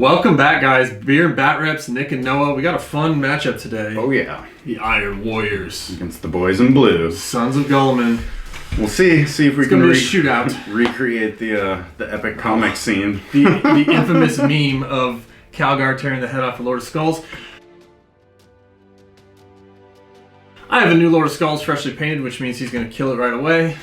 Welcome back, guys. Beer and Bat Reps, Nick and Noah. We got a fun matchup today. Oh yeah. The Iron Warriors Against the boys in blue. Sons of Guilliman. We'll see if we can shootout. Recreate the epic comic scene. The infamous meme of Calgar tearing the head off of Lord of Skulls. I have a new Lord of Skulls freshly painted, which means he's going to kill it right away.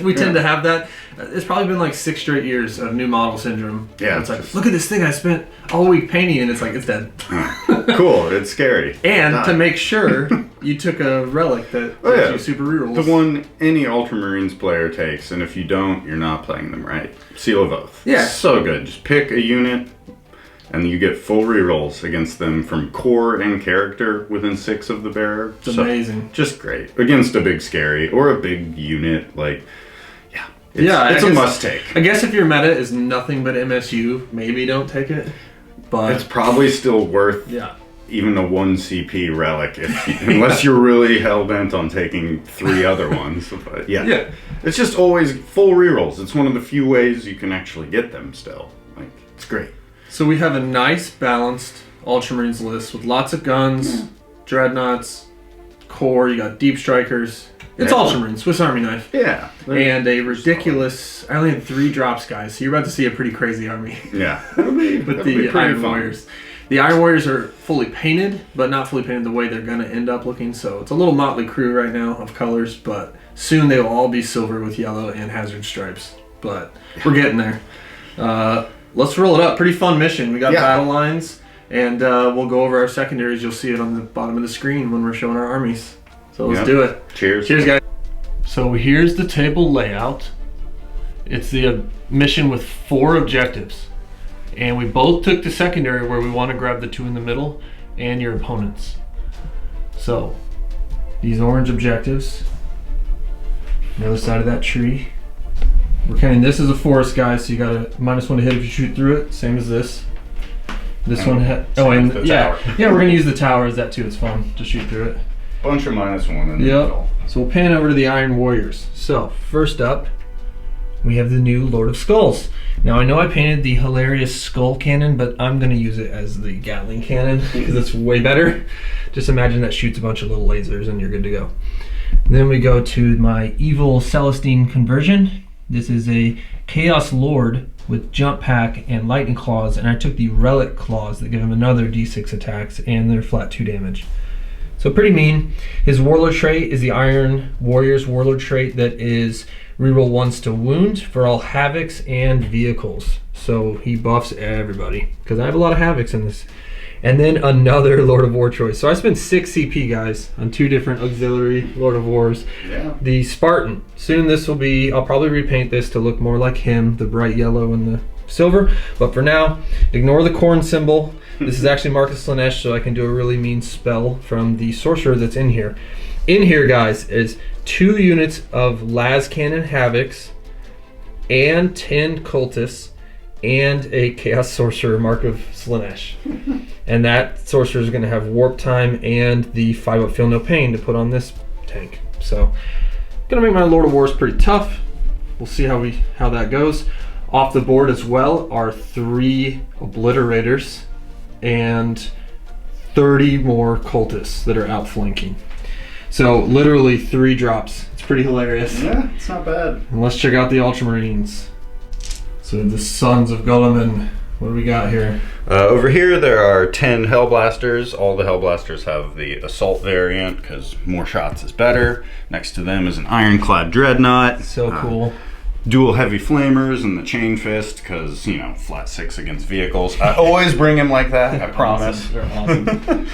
We tend to have that. It's probably been like 6 straight years of new model syndrome. Yeah. It's like, look at this thing I spent all week painting, and it's like, it's dead. Cool, it's scary. And to make sure, you took a relic that gives you super rerolls. The one any Ultramarines player takes, and if you don't, you're not playing them right. Seal of Oath. Yeah. So good. Just pick a unit, and you get full rerolls against them from core and character within 6 of the bearer. It's amazing. Just great. Against a big scary or a big unit, like, it's a must take. I guess if your meta is nothing but MSU, maybe don't take it. But it's probably still worth even a 1 CP relic, unless you're really hell-bent on taking 3 other ones. But yeah, it's just always full rerolls. It's one of the few ways you can actually get them still. Like, it's great. So we have a nice balanced Ultramarines list with lots of guns, dreadnoughts, core, you got deep strikers. It's Ultramarines, Swiss Army knife. Yeah. And a ridiculous, I only had 3 drops, guys, so you're about to see a pretty crazy army. Yeah. With the Iron Warriors. The Iron Warriors are fully painted, but not fully painted the way they're going to end up looking, so it's a little motley crew right now of colors, but soon they will all be silver with yellow and hazard stripes. But we're getting there. Let's roll it up. Pretty fun mission. We got battle lines, and we'll go over our secondaries. You'll see it on the bottom of the screen when we're showing our armies. So let's do it. Cheers. Cheers, guys. So here's the table layout. It's the mission with 4 objectives. And we both took the secondary where we want to grab the 2 in the middle and your opponents. So these orange objectives, the other side of that tree. We're counting this as a forest, guys, so you got a -1 to hit if you shoot through it, same as this. This one, we're gonna use the tower as that too. It's fun to shoot through it. Bunch of -1 in the middle. So we'll pan over to the Iron Warriors. So first up, we have the new Lord of Skulls. Now I know I painted the hilarious skull cannon, but I'm gonna use it as the Gatling cannon because it's way better. Just imagine that shoots a bunch of little lasers and you're good to go. Then we go to my evil Celestine conversion. This is a Chaos Lord with jump pack and lightning claws, and I took the relic claws that give him another d6 attacks and they're flat 2 damage. So pretty mean. His warlord trait is the Iron Warriors warlord trait that is reroll 1s to wound for all havocs and vehicles. So he buffs everybody because I have a lot of havocs in this. And then another Lord of War choice. So I spent 6 CP, guys, on 2 different auxiliary Lord of Wars. Yeah. The Spartan. Soon this will be, I'll probably repaint this to look more like him, the bright yellow and the silver. But for now, ignore the corn symbol. This is actually Marcus Slanesh, so I can do a really mean spell from the sorcerer that's in here. In here, guys, is 2 units of Las Cannon Havocs and 10 cultists and a Chaos Sorcerer, Mark of Slanesh. And that sorcerer is going to have Warp Time and the 5-up Feel No Pain to put on this tank. So, going to make my Lord of Wars pretty tough. We'll see how that goes. Off the board as well are 3 Obliterators and 30 more cultists that are outflanking. So literally 3 drops. It's pretty hilarious. Yeah, it's not bad. And let's check out the Ultramarines. So the Sons of Guilliman. What do we got here? Over here there are 10 Hellblasters. All the Hellblasters have the Assault variant because more shots is better. Next to them is an Ironclad Dreadnought. So cool. Dual Heavy Flamers and the Chain Fist because, you know, flat 6 against vehicles. I always bring him like that, I promise. They're awesome.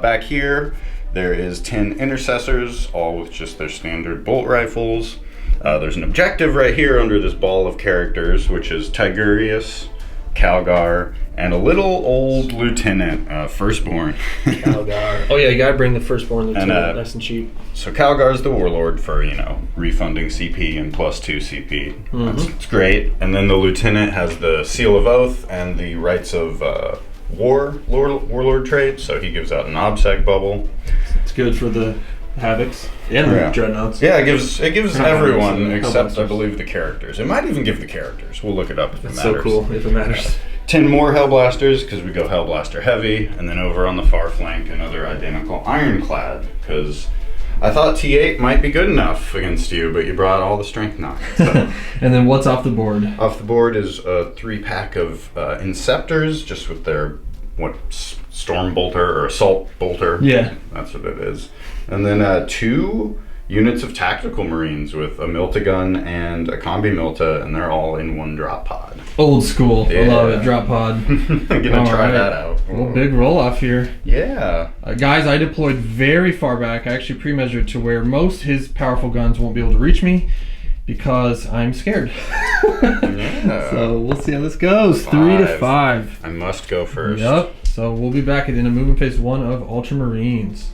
Back here, there is 10 Intercessors, all with just their standard bolt rifles. There's an objective right here under this ball of characters, which is Tigurius, Calgar, and a little old lieutenant, Firstborn. Calgar. Oh yeah, you gotta bring the Firstborn lieutenant, nice and cheap. So Calgar's the warlord for, you know, refunding CP and +2 CP. It's great. And then the lieutenant has the Seal of Oath and the Rights of Warlord trait, so he gives out an OBSEC bubble. It's good for the Havocs and the Dreadnoughts. Yeah, it gives everyone except I believe the characters. It might even give the characters. We'll look it up if it matters. So cool if it matters. 10 more Hellblasters, because we go Hellblaster heavy, and then over on the far flank, another identical Ironclad, because I thought T8 might be good enough against you, but you brought all the Strength 9. So. And then what's off the board? Off the board is a 3-pack of Inceptors, just with their, Storm Bolter or Assault Bolter. Yeah. That's what it is. And then 2 units of Tactical Marines with a Milta-Gun and a Combi Milta, and they're all in 1 drop pod. Old school. Yeah. I love it. Drop pod. I'm gonna try that out. A little big roll off here. Yeah. Guys, I deployed very far back. I actually pre-measured to where most his powerful guns won't be able to reach me because I'm scared. Yeah. So we'll see how this goes. 3 to 5. I must go first. Yep. So we'll be back in a movement phase 1 of Ultramarines.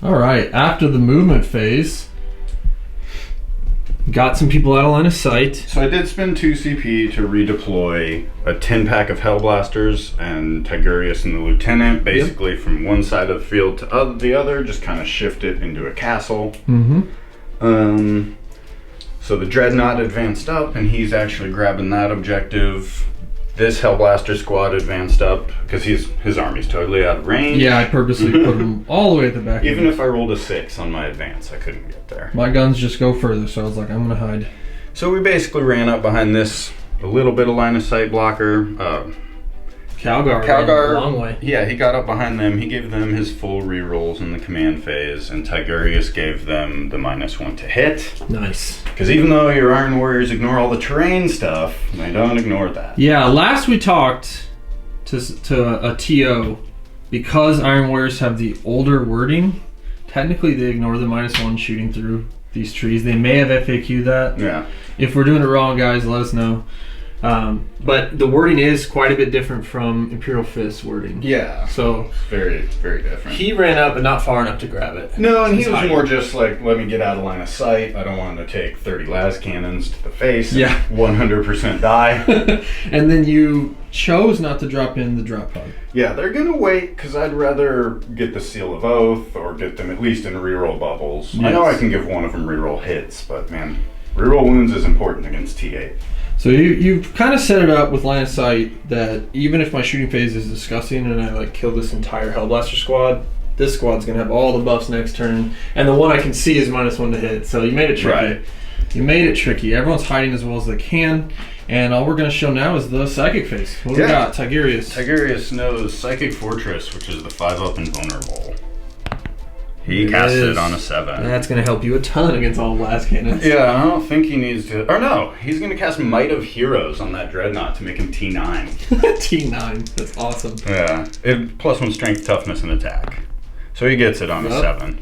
All right. After the movement phase, got some people out of line of sight. So I did spend 2 CP to redeploy a 10-pack of Hellblasters and Tigurius and the Lieutenant, basically from one side of the field to the other, just kind of shift it into a castle. Mm-hmm. So the Dreadnought advanced up, and he's actually grabbing that objective. This Hellblaster squad advanced up because his army's totally out of range. Yeah, I purposely put them all the way at the back. Even if I rolled a 6 on my advance, I couldn't get there. My guns just go further, so I was like, I'm gonna hide. So we basically ran up behind this, a little bit of line of sight blocker. Calgar Calgar, ran a long way. Yeah, he got up behind them. He gave them his full rerolls in the command phase, and Tigurius gave them the -1 to hit. Nice. Because even though your Iron Warriors ignore all the terrain stuff, they don't ignore that. Yeah, last we talked to a TO, because Iron Warriors have the older wording, technically they ignore the -1 shooting through these trees. They may have FAQ'd that. Yeah. If we're doing it wrong, guys, let us know. But the wording is quite a bit different from Imperial Fist wording. Yeah. So Very, very different. he ran up, but not far enough to grab it. No, and he He's was hiding. more just like, let me get out of line of sight. I don't want him to take 30 las cannons to the face. Yeah. 100% die. And then you chose not to drop in the drop pod. Yeah, they're gonna wait because I'd rather get the Seal of Oath or get them at least in reroll bubbles. I know I Yes. can give one of them reroll hits, but man, reroll wounds is important against T8. So you've kind of set it up with line of sight that even if my shooting phase is disgusting and I like kill this entire Hellblaster squad, this squad's gonna have all the buffs next turn, and the one I can see is -1 to hit. So you made it tricky. Right. You made it tricky. Everyone's hiding as well as they can, and all we're gonna show now is the psychic phase. What do we got? Tigurius. Tigurius knows Psychic Fortress, which is the 5-up invulnerable. He It cast is. it on a 7. That's gonna help you a ton against all blast cannons. Yeah, I don't think he needs to. Or no, he's gonna cast Might of Heroes on that Dreadnought to make him T9. T9. That's awesome. Yeah, +1 strength, toughness, and attack. So he gets it on a Yep. 7.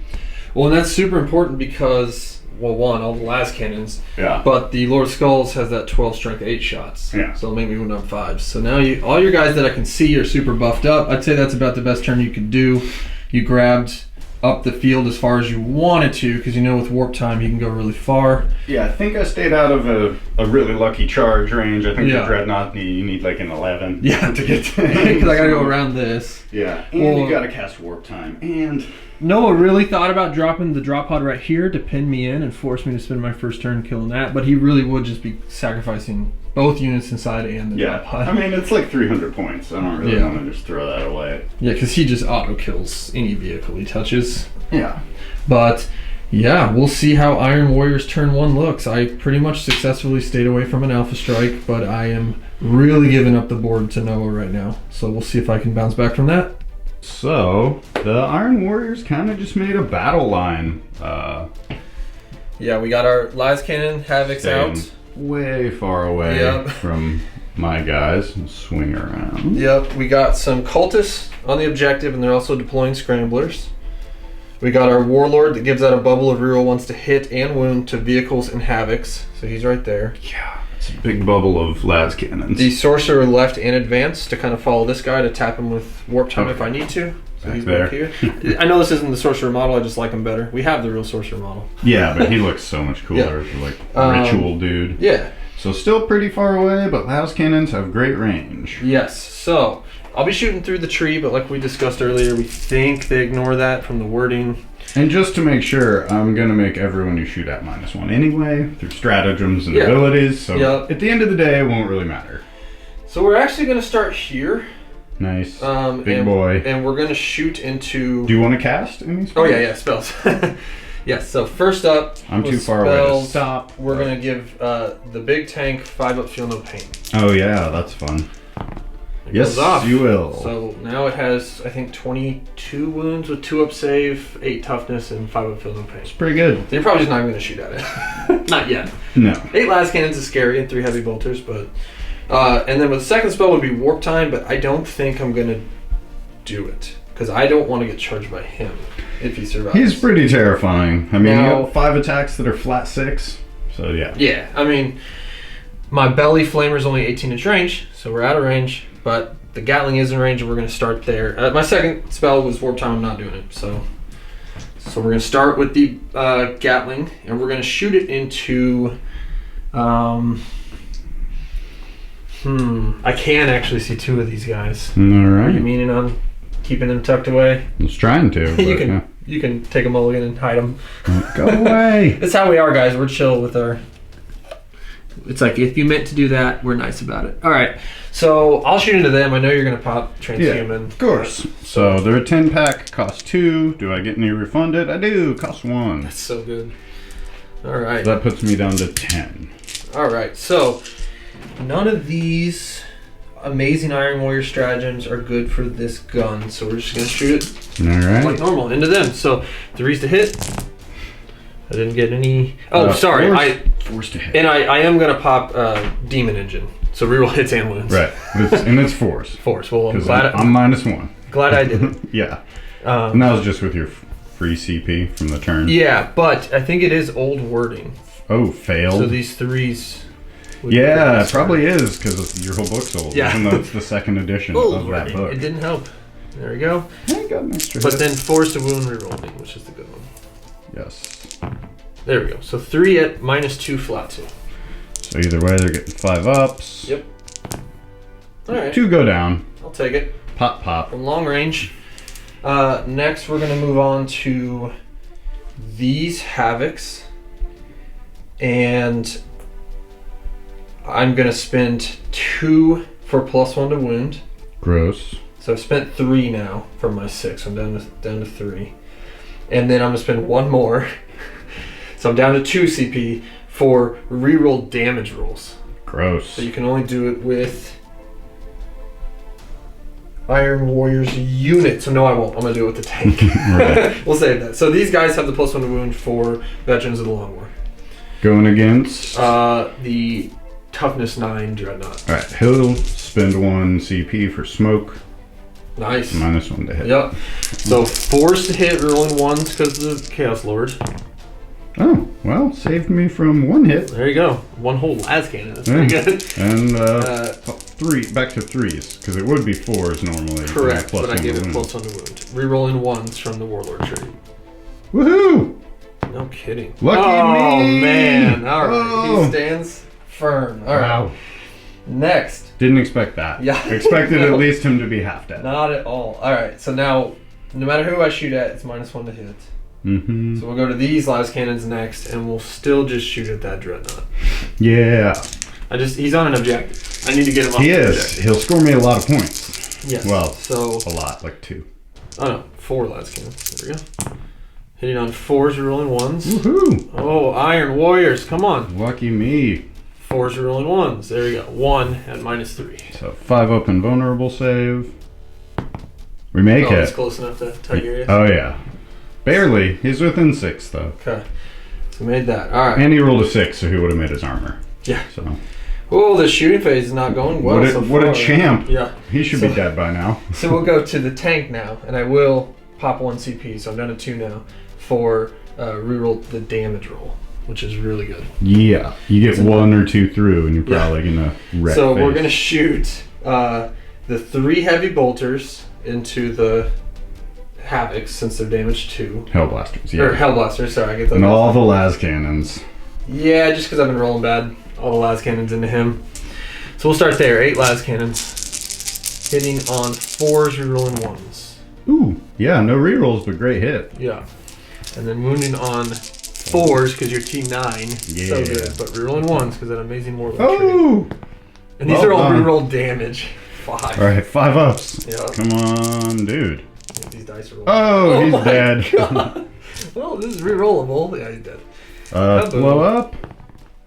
Well, and that's super important because, well, one, all the las cannons, Yeah. but the Lord of Skulls has that 12 strength 8 shots. Yeah. So it'll make me wound up 5s. So now all your guys that I can see are super buffed up. I'd say that's about the best turn you could do. You grabbed up the field as far as you wanted to, because you know with warp time you can go really far. Yeah, I think I stayed out of a really lucky charge range. I think Yeah. the Dreadnought, you need like an 11 Yeah. to get to. Because I gotta go around this. Yeah, and Well, you gotta cast Warp Time. And Noah really thought about dropping the drop pod right here to pin me in and force me to spend my first turn killing that, but he really would just be sacrificing both units inside and the yeah, drop pod. I mean, it's like 300 points. I don't really Yeah. want to just throw that away. Yeah, because he just auto kills any vehicle he touches. Yeah. But yeah, we'll see how Iron Warriors turn 1 looks. I pretty much successfully stayed away from an Alpha Strike, but I am really giving up the board to Noah right now. So we'll see if I can bounce back from that. So, the Iron Warriors kind of just made a battle line. Yeah, we got our Las Cannon Havocs Staying way far away Yep. from my guys. Swing around. Yep, we got some cultists on the objective, and they're also deploying scramblers. We got our warlord that gives out a bubble of reroll once to hit and wound to vehicles and havocs, so he's right there. Yeah, it's a big bubble of las cannons. The sorcerer left and advance to kind of follow this guy to tap him with warp time if I need to. So Back he's there. back here. I know this isn't the sorcerer model, I just like him better. We have the real sorcerer model. Yeah, but he looks so much cooler. Like ritual dude. Yeah. So still pretty far away, but las cannons have great range. Yes. So I'll be shooting through the tree, but like we discussed earlier, we think they ignore that from the wording. And just to make sure, I'm gonna make everyone you shoot at -1 anyway through stratagems and Yeah. abilities. So Yep. at the end of the day, it won't really matter. So we're actually going to start here. Nice. Big boy. And we're going to shoot into... Do you want to cast any spells? Oh, yeah, spells. Yes, so first up... I'm too far away to stop. We're going to give the big tank 5 up, feel no pain. Oh, yeah, that's fun. Yes, you will. So now it has, I think, 22 wounds with 2 up save, 8 toughness, and 5 up, feel no pain. It's pretty good. So you're probably just not even going to shoot at it. Not yet. No. 8 las cannons is scary and 3 heavy bolters, but... and then with the second spell would be warp time, but I don't think I'm gonna do it because I don't want to get charged by him if he survives. He's pretty terrifying. I mean, Now, you have 5 attacks that are flat 6, so yeah. Yeah, I mean, my belly flamer is only 18-inch range, so we're out of range. But the Gatling is in range, and we're gonna start there. My second spell was warp time. I'm not doing it, so we're gonna start with the Gatling, and we're gonna shoot it into. I can actually see 2 of these guys. All right. Are you meaning on keeping them tucked away? I was trying to. But, you can take a mulligan and hide them. Go away. That's how we are, guys. We're chill with our... It's like, if you meant to do that, we're nice about it. All right. So I'll shoot into them. I know you're going to pop transhuman. Yeah, of course. So they're a 10-pack, cost 2. Do I get any refunded? I do. Cost 1. That's so good. All right. So that puts me down to 10. All right. So... none of these amazing Iron Warrior stratagems are good for this gun, so we're just going to shoot it All right. like normal into them. So 3s to hit. I didn't get any... Oh, sorry. Forced to hit. And I am going to pop Demon Engine. So reroll hits and wounds. Right. And it's force. Force. Well, I'm -1. Glad I did it. Yeah. And that was just with your free CP from the turn. Yeah, but I think it is old wording. Oh, failed. So these 3s... Yeah, it probably is because your whole book's old. Yeah. Even though it's the second edition of that book. It didn't help. There we go. I got an extra But hit. then force to wound rerolling, which is the good one. Yes. There we go. So 3 at -2 flat 2. So either way, they're getting 5 ups. Yep. All right. 2 go down. I'll take it. Pop, pop. From long range. Next, we're going to move on to these Havocs. And I'm going to spend 2 for +1 to wound. Gross. So I've spent 3 now from my 6. I'm down to 3. And then I'm going to spend 1 more. So I'm down to 2 CP for reroll damage rolls. Gross. So you can only do it with Iron Warriors unit. So no, I won't. I'm going to do it with the tank. Right. We'll save that. So these guys have the +1 to wound for Veterans of the Long War. Going against? The Toughness 9 Dreadnought. Alright, he'll spend 1 CP for smoke. Nice. -1 to hit. Yep. So 4s to hit, rolling 1s because of the Chaos Lord. Oh, well, saved me from 1 hit. There you go. 1 whole las cannon. That's pretty good. And 3, back to 3s, because it would be 4s normally. Correct, but I +1 gave to it wound. +1 to wound. Rerolling 1s from the Warlord tree. Woohoo! No kidding. Lucky me! Oh, man. All right. Oh. He stands firm. All right. Wow. Next. Didn't expect that. Yeah. Expected No. at least him to be half dead. Not at all. All right. So now, no matter who I shoot at, it's -1 to hit. Mm-hmm. So we'll go to these las cannons next, and we'll still just shoot at that Dreadnought. Yeah. He's on an objective. I need to get him off He the is. objective. He'll score me a lot of points. Yes. Well, so a lot, like 2. oh no, 4 las cannons. There we go. Hitting on 4s, rolling 1s. Woohoo! Oh, Iron Warriors, come on. Lucky me. 4s, rolling 1s. There we go. 1 at -3. So 5 up and vulnerable save. We make It's it. close enough to Tigurius. Oh yeah. Barely. He's within 6 though. Okay. So made that. All right. And he rolled a 6, so he would have made his armor. Yeah. So Oh, the shooting phase is not going well so far. what a champ. Yeah. He should be dead by now. So we'll go to the tank now, and I will pop 1 CP, so I'm down to 2 now, for reroll the damage roll, which is really good. Yeah. You get 1 or 2 through, and you're probably gonna wreck So we're face. gonna shoot the 3 heavy bolters into the Havocs, since they're damaged 2. Hellblasters, Or yeah. Hellblasters, sorry, I get those. And all the las cannons. Yeah, just because I've been rolling bad. All the las cannons into him. So we'll start there. 8 las cannons. Hitting on 4s, rerolling 1s. Ooh, yeah, no rerolls, but great hit. Yeah. And then wounding on 4s because you're T9. So Yeah. good. But rerolling 1s because that amazing warlord tree. Oh! And these are all reroll damage. 5. All right, 5 ups. Yeah. Come on, dude. These dice are Oh, he's dead. God. Well, this is rerollable. Yeah, he's dead. Blow up?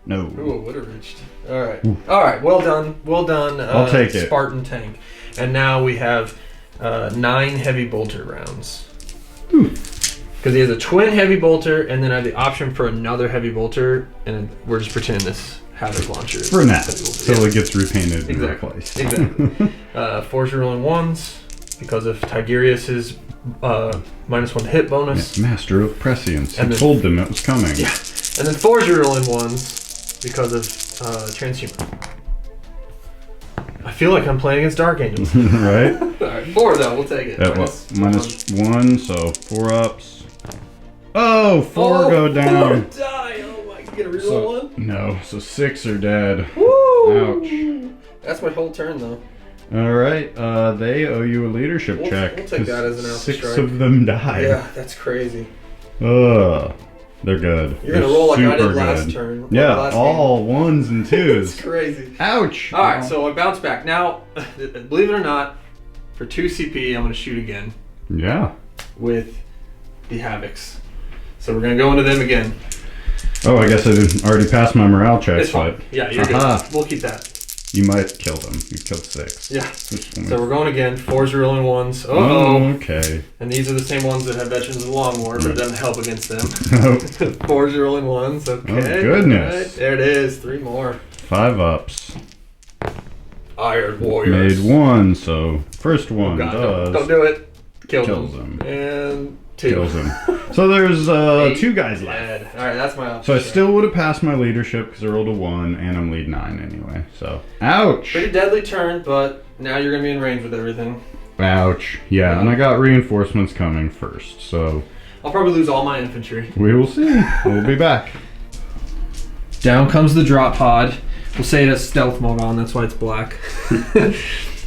No. Ooh, would have reached. All right. All right. Well done. Well done. I'll take it. Spartan tank. And now we have 9 heavy bolter rounds. Because he has a twin heavy bolter, and then I have the option for another heavy bolter, and we're just pretending this Havoc launcher is for now, until it gets repainted and replaced. Exactly. 4s rolling 1s because of Tigurius's -1 hit bonus. Yeah, Master of Prescience. He told them it was coming. Yeah. And then 4s rolling 1s because of Transhuman. I feel like I'm playing against Dark Angels. Right? Alright, 4 though, we'll take it. -1, so 4 ups. Oh, 4 go down. 4 die! Oh my, you get a reroll 1? No, so 6 are dead. Woo! Ouch. That's my whole turn though. Alright, they owe you a leadership check. We'll take that as an alpha 6 strike. of them died. Yeah, that's crazy. Ugh. They're good. You're gonna roll like I did last turn. Yeah, last all 1s and 2s. It's crazy. Ouch! Alright, so I bounce back. Now, believe it or not, for 2 CP, I'm gonna shoot again. Yeah. With the Havocs. So we're gonna go into them again. Oh, I guess I didn't already pass my morale check. It's fine. Yeah, you're good. We'll keep that. You might kill them. You've killed 6. Yeah. So we're going again. 4s rolling 1s. Oh, okay. And these are the same ones that have Veterans of the Long War, but it doesn't help against them. Nope. 4s rolling 1s. Okay. Oh, goodness. Right. There it is. 3 more. 5 ups. Iron Warriors. Made 1, so first one does. Don't do it. Kills them. And 2. Kills him. So there's 2 guys left. Alright, that's my option. So I still would have passed my leadership because I rolled a 1 and I'm lead 9 anyway. So, ouch. Pretty deadly turn, but now you're going to be in range with everything. Ouch. Yeah, and I got reinforcements coming first, so. I'll probably lose all my infantry. We will see. We'll be back. Down comes the drop pod. We'll say it has stealth mode on, that's why it's black.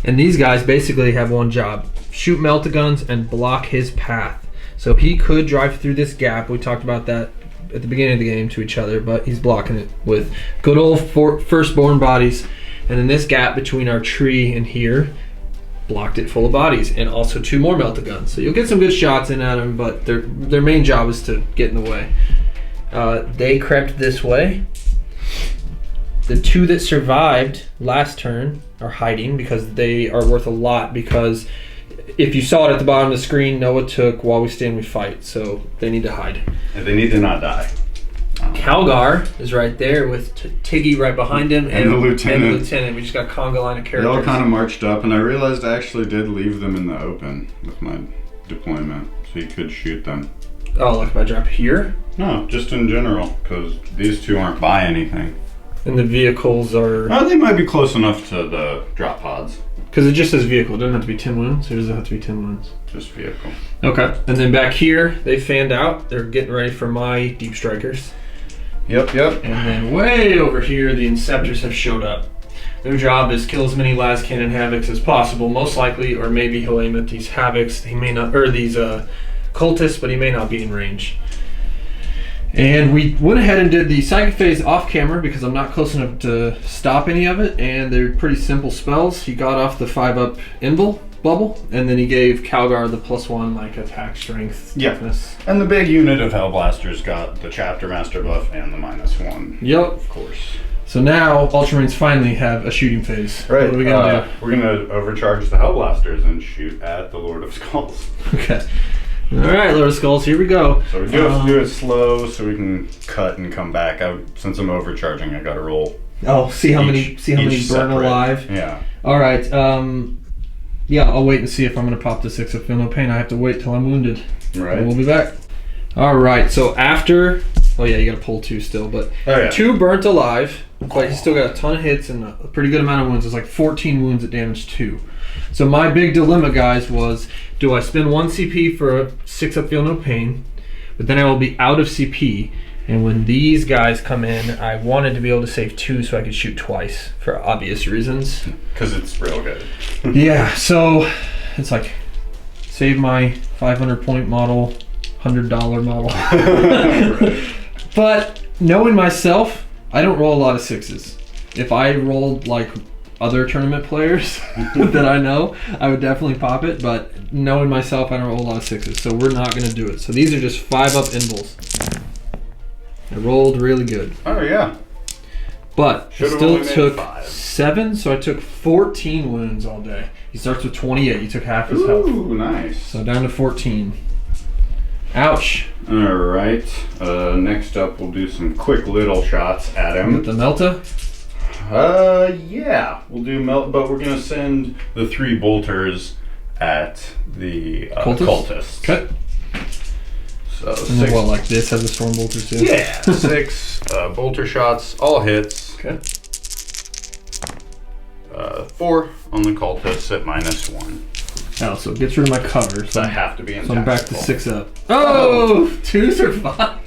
And these guys basically have one job. Shoot melta-guns and block his path. So he could drive through this gap. We talked about that at the beginning of the game to each other, but he's blocking it with good old firstborn bodies. And then this gap between our tree and here blocked it full of bodies, and also 2 more melta-guns. So you'll get some good shots in at them, but their main job is to get in the way. They crept this way. The 2 that survived last turn are hiding because they are worth a lot, because if you saw it at the bottom of the screen, Noah took while we stand we fight, so they need to hide. And they need to not die. Calgar is right there with Tiggy right behind him, and the lieutenant. We just got a conga line of characters. They all kind of marched up, and I realized I actually did leave them in the open with my deployment, so you could shoot them. Oh, like if I drop here? No, just in general, because these 2 aren't by anything. And the vehicles are... Oh, they might be close enough to the drop pods. Because it just says vehicle. It doesn't have to be 10 wounds, or does it have to be 10 wounds? Just vehicle. Okay. And then back here, they fanned out. They're getting ready for my deep strikers. Yep. And then way over here, the Inceptors have showed up. Their job is kill as many las cannon havocs as possible, most likely, or maybe he'll aim at these havocs. He may not, or these cultists, but he may not be in range. And we went ahead and did the psychic phase off camera because I'm not close enough to stop any of it, and they're pretty simple spells. He got off the 5-up invul bubble, and then he gave Calgar the +1 like attack strength toughness. And the big unit of Hellblasters got the chapter master buff and the -1. Yep. Of course. So now Ultramarines finally have a shooting phase. Right. What are we gonna do? We're gonna overcharge the Hellblasters and shoot at the Lord of Skulls. Okay. Alright, Lord of Skulls, here we go. So we do have to do it slow so we can cut and come back. Since I'm overcharging, I gotta roll. Oh, see how many burn alive? Yeah. Alright, yeah, I'll wait and see if I'm gonna pop the 6 of Feel No Pain. I have to wait till I'm wounded. Right. And we'll be back. Alright, so after... Oh yeah, you gotta pull 2 still, but 2 burnt alive, but he's still got a ton of hits and a pretty good amount of wounds. It's like 14 wounds at damage 2. So my big dilemma, guys, was do I spend 1 CP for a 6-up Feel No Pain, but then I will be out of CP, and when these guys come in, I wanted to be able to save 2 so I could shoot twice for obvious reasons. Because it's real good. Yeah, so it's like save my 500 point model, $100 model. Right. But knowing myself, I don't roll a lot of 6s. If I rolled like other tournament players that I know, I would definitely pop it. But knowing myself, I don't roll a lot of 6s, so we're not going to do it. So these are just 5-up invulns. It rolled really good. Oh yeah. But it Should've still only made took 5. 7, so I took 14 wounds all day. He starts with 28. You took half his health. Ooh, nice. So down to 14. Ouch. All right. Next up, we'll do some quick little shots at him. With the Melta? Yeah, we'll do melt, but we're gonna send the 3 bolters at the cultists. Okay. So And 6. then what, like this has a storm bolter too? Yeah, 6 bolter shots, all hits. Okay. 4 on the cultists at -1. Oh, so it gets rid of my cover. So I have to be in. So I'm back to 6-up. Oh, 2s or 5.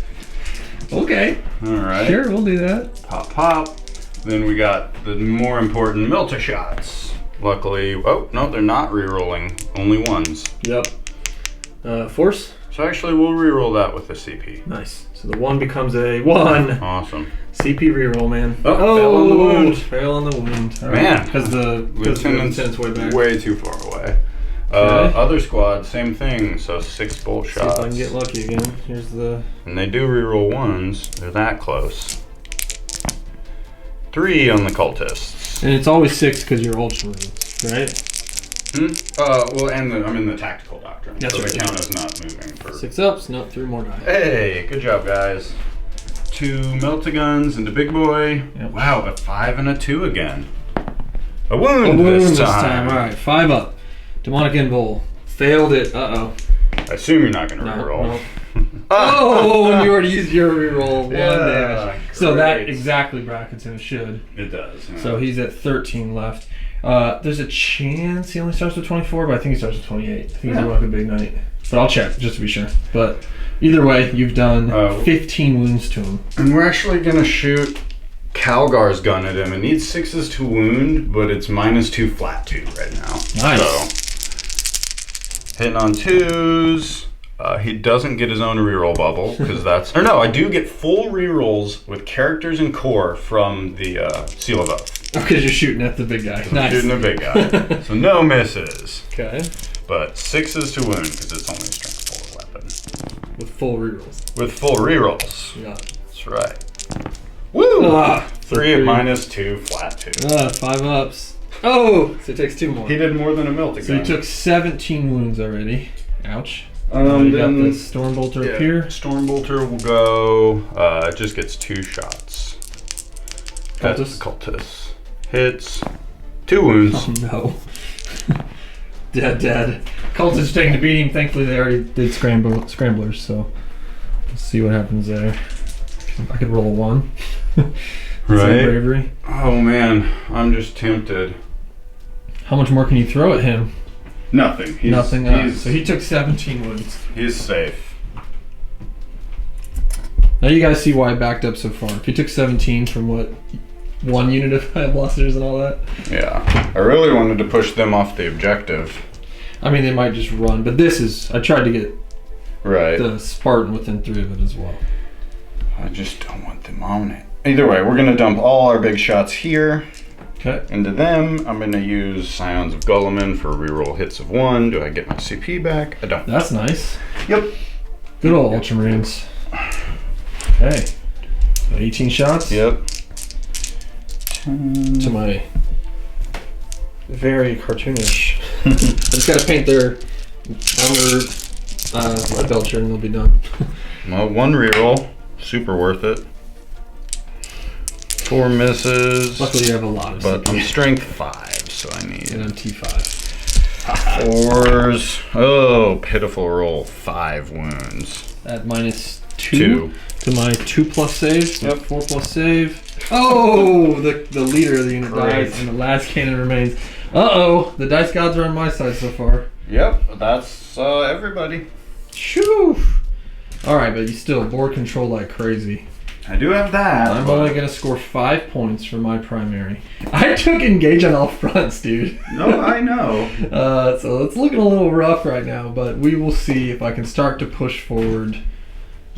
Okay. All right. Sure, we'll do that. Pop, pop. Then we got the more important Melta shots. Luckily, oh no, they're not re-rolling. Only 1s. Yep. Force? So actually, we'll re-roll that with the CP. Nice. So the 1 becomes a 1. Awesome. CP reroll, man. Oh, fell on the wound. Fell on the wound. All Man. Because the lieutenant's way back. Way too far away. Okay. Other squad, same thing. So 6 bolt See shots. if I can get lucky again. Here's the... And they do reroll 1s. They're that close. 3 on the cultists. And it's always 6 because you're Ultramarines, right? Well, and I'm in the tactical doctrine. That's so right. the count is not moving for... 6-ups, no, 3 more die. Hey, good job, guys. 2 Melta-guns and a big boy. Yep. Wow, a 5 and a 2 again. A wound, this this time. All right, 5-up. Demonic Invul. Failed it. Uh-oh. I assume you're not going to No, reroll. no. Oh, and you already used your reroll. 1 Yeah, damage. So that great. exactly brackets him. It should. It does. Yeah. So he's at 13 left. There's a chance he only starts with 24, but I think he starts with 28. I think he's like a big knight. But I'll check just to be sure. But either way, you've done 15 wounds to him. And we're actually going to shoot Calgar's gun at him. It needs 6s to wound, but it's -2 flat 2 right now. Nice. So hitting on 2s. He doesn't get his own reroll bubble because that's... Or no, I do get full rerolls with characters and core from the Seal of Oath. Because you're shooting at the big guy. I'm Nice. shooting a big guy. So no misses. Okay. But 6s to wound because it's only a strength 4 weapon. With full rerolls. With full rerolls. Yeah. That's right. Woo! 3 at -2 flat 2. 5-ups. Oh! So it takes 2 more. He did more than a melting So gun. he took 17 wounds already. Ouch. You got the Storm Bolter up here. Storm Bolter will go. It just gets 2 shots. Cultist. Cultist. Hits. 2 wounds. Oh no. Dead. Cultists taking the beating. Thankfully, they already did scramblers, so let's see what happens there. I could roll a 1. Right. Bravery. Oh man, I'm just tempted. How much more can you throw at him? Nothing. Nothing. So he took 17 wounds. He's safe. Now you guys see why I backed up so far. If he took 17 from what, 1 unit of high blasters and all that? Yeah. I really wanted to push them off the objective. I mean, they might just run, but this is... I tried to get Right. the Spartan within 3 of it as well. I just don't want them on it. Either way, we're going to dump all our big shots here Okay. into them. I'm going to use Scions of Gulliman for reroll hits of 1. Do I get my CP back? I don't. That's nice. Yep. Good old Ultramarines. Okay. So 18 shots. Yep. To my very cartoonish. I just gotta paint their armor red belcher and they'll be done. Well, 1 reroll. Super worth it. 4 misses. Luckily you have a lot of But CP. I'm strength 5, so I need And I'm T5. 4s. Oh, pitiful roll. 5 wounds. At -2 2. to my 2+ save. Yep. 4+ save. Oh, the leader of the unit Great. dies and the last cannon remains. Uh-oh, the dice gods are on my side so far. Yep, that's everybody. Shoo! Alright, but you still board control like crazy. I do have that. I'm only gonna score 5 points for my primary. I took engage on all fronts, dude. No, I know. So it's looking a little rough right now, but we will see if I can start to push forward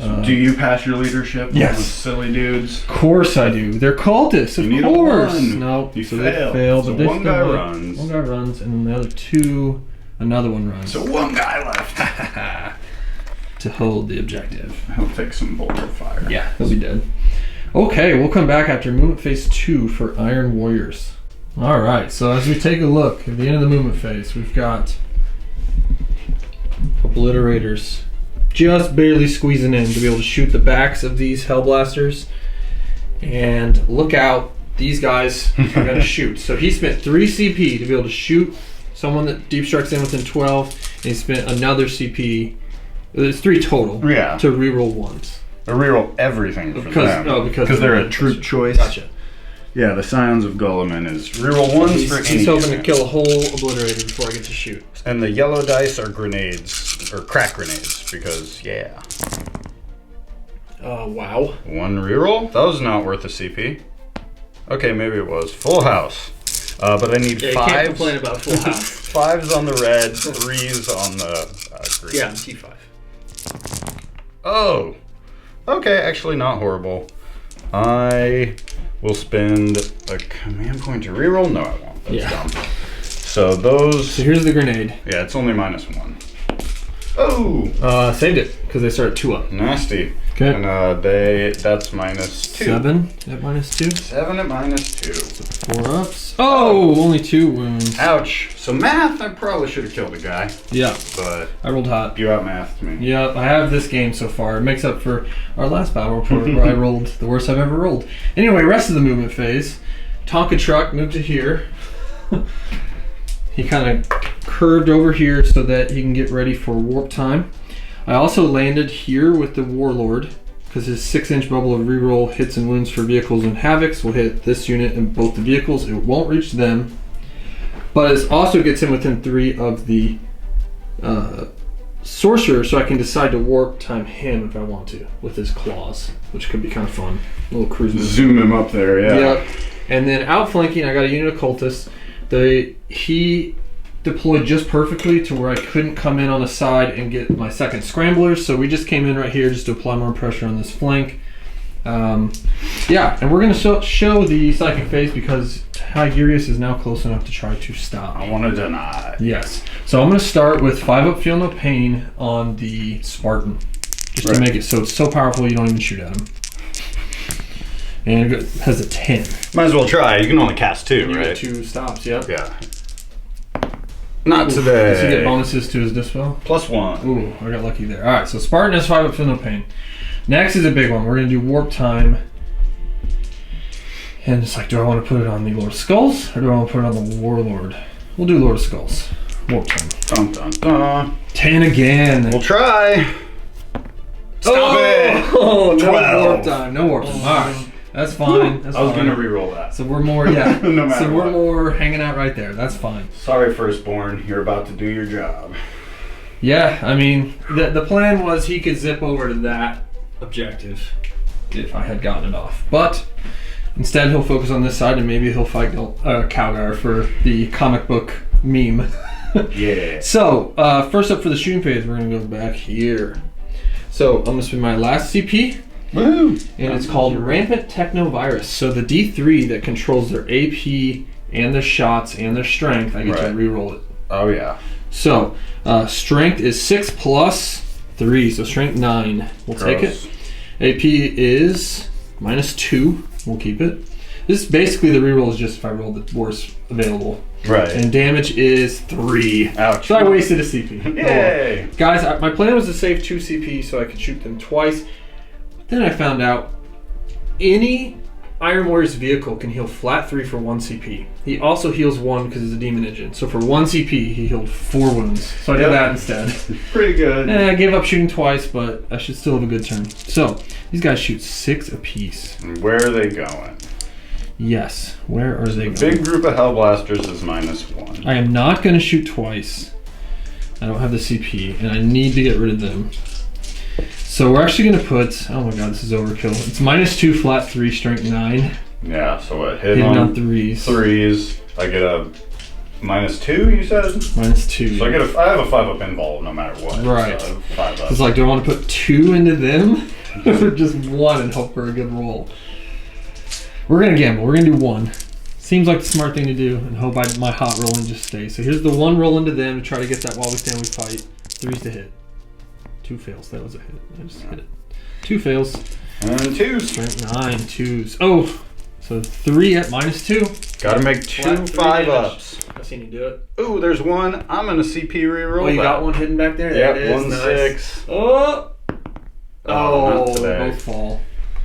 Do you pass your leadership? Yes. With silly dudes. Of course I do. They're cultists, of course. No, you so fail. they fail, So but they one guy still runs. One guy runs, and then the other two, another one runs. So one guy left. To hold the objective. He'll take some boulder fire. Yeah, he'll be dead. Okay, we'll come back after movement phase 2 for Iron Warriors. Alright, so as we take a look at the end of the movement phase, we've got Obliterators just barely squeezing in to be able to shoot the backs of these Hellblasters. And look out, these guys are going to shoot. So he spent 3 CP to be able to shoot someone that deep strikes in within 12, and he spent another CP. There's 3 total. Yeah. To reroll ones. I reroll everything for them. Oh, because they're a troop choice. Gotcha. Yeah, the Scions of Guilliman is reroll ones for any He's hoping to unit. kill a whole Obliterator before I get to shoot. And the yellow dice are grenades, or crack grenades, because, yeah. Wow. 1 reroll? That was not worth a CP. Okay, maybe it was. Full house. But I need 5s. You can't complain about full house. 5s on the red, 3s on the green. Yeah, T5. Oh! Okay, actually not horrible. I will spend a command point to reroll? No, I won't. That's dumb. So those... So here's the grenade. Yeah, it's only -1. Oh! Saved it, because they start 2 up. Nasty. Okay. And that's -2. 7 at -2. 7 at -2. 4 ups. Oh, only 2 wounds. Ouch. So math, I probably should have killed the guy. Yeah, But I rolled hot. you outmathed me. Yep, I have this game so far. It makes up for our last battle report where I rolled the worst I've ever rolled. Anyway, rest of the movement phase. Tonka truck moved to here. He kind of curved over here so that he can get ready for warp time. I also landed here with the Warlord because his 6-inch bubble of reroll hits and wounds for vehicles and havocs will hit this unit and both the vehicles. It won't reach them, but it also gets him within 3 of the sorcerer, so I can decide to warp time him if I want to with his claws, which could be kind of fun. A little cruise move. Zoom him up there, yeah. Yep. And then outflanking, I got a unit of cultists. He deployed just perfectly to where I couldn't come in on the side and get my second scramblers, so we just came in right here just to apply more pressure on this flank. Yeah, and we're going to show the psychic phase because Tigurius is now close enough to try to stop. I want to deny. Yes. So I'm going to start with 5 up, feel no pain on the Spartan, just to make it so it's so powerful you don't even shoot at him. And it has a 10. Might as well try. You can only cast 2, You right? get 2 stops, yep. Yeah. Not today. Does he get bonuses to his dispel? +1. Ooh, I got lucky there. Alright, so Spartan has 5 up, feel no pain. Next is a big one. We're going to do warp time. And it's like, do I want to put it on the Lord of Skulls or do I want to put it on the Warlord? We'll do Lord of Skulls. Warp time. Dun, dun, dun. 10 again. We'll try. Stop it! Oh, no 12. warp time. No warp time. Alright. That's fine. That's I was fine. going to reroll that. So we're more, yeah. No matter so we're what. more hanging out right there. That's fine. Sorry, Firstborn. You're about to do your job. Yeah, I mean, the plan was he could zip over to that objective if I had gotten it off. But instead, he'll focus on this side and maybe he'll fight Calgar for the comic book meme. Yeah. So, first up for the shooting phase, we're going to go back here. So, I'm going to spend my last CP. Woo! And it's called Rampant Technovirus. So the D3 that controls their AP and their shots and their strength, I get to reroll it. Oh, yeah. So, strength is 6 plus 3, so strength 9. We'll take it. AP is -2. We'll keep it. This is basically the reroll is just if I roll the worst available. Right. And damage is 3. Ouch. So I wasted a CP. Yay! Guys, my plan was to save 2 CP so I could shoot them twice. Then I found out any Iron Warrior's vehicle can heal flat 3 for 1 CP. He also heals 1 because it's a demon engine. So for 1 CP, he healed 4 wounds. So I did that instead. Pretty good. I gave up shooting twice, but I should still have a good turn. So these guys shoot 6 apiece. Where are they going? Yes. Where are they going? Big group of Hellblasters is -1. I am not going to shoot twice. I don't have the CP, and I need to get rid of them. So we're actually going to put, oh my god, this is overkill. It's -2, flat 3, strength 9. Yeah, so what? Hitting on 3s. 3s. I get a -2, you said? -2. So I have a 5-up involved no matter what. Right. So 5-up. It's like, do I want to put 2 into them? Or just 1 and hope for a good roll? We're going to gamble. We're going to do 1. Seems like the smart thing to do, and hope my hot rolling just stays. So here's the 1 roll into them to try to get that while we stand we fight. 3's to hit. 2 fails. That was a hit. I just hit it. 2 fails. And 2s. Strength 9, 2s. Oh! So 3 at -2. Gotta make 2 5-ups. I've seen you do it. Ooh, there's 1. I'm gonna CP reroll. Oh, you got 1 hidden back there? Yep, There it is. 1 Nice. 6. Oh! not Oh, today. both fall.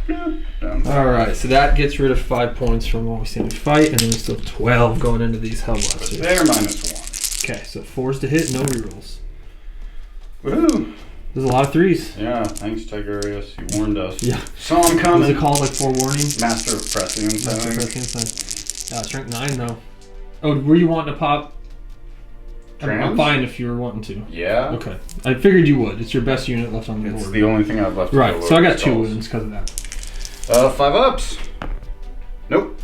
Yeah. Alright, so that gets rid of 5 points from what we stand we fight, and then we still have 12 going into these Hellblasters. They're -1. Okay, so 4's to hit, no rerolls. Woohoo! There's a lot of 3s. Yeah, thanks, Tigurius. You warned us. Yeah. Saw him What was coming. it called, like forewarning? Master of Prescience, I Master think. Prescience. Strength 9 though. Oh, were you wanting to pop? I'm Trans? fine if you were wanting to. Yeah. Okay. I figured you would. It's your best unit left on the It's board. the only thing I've left. to Right, go so I over got 2 skulls. wounds because of that. 5-ups. Nope.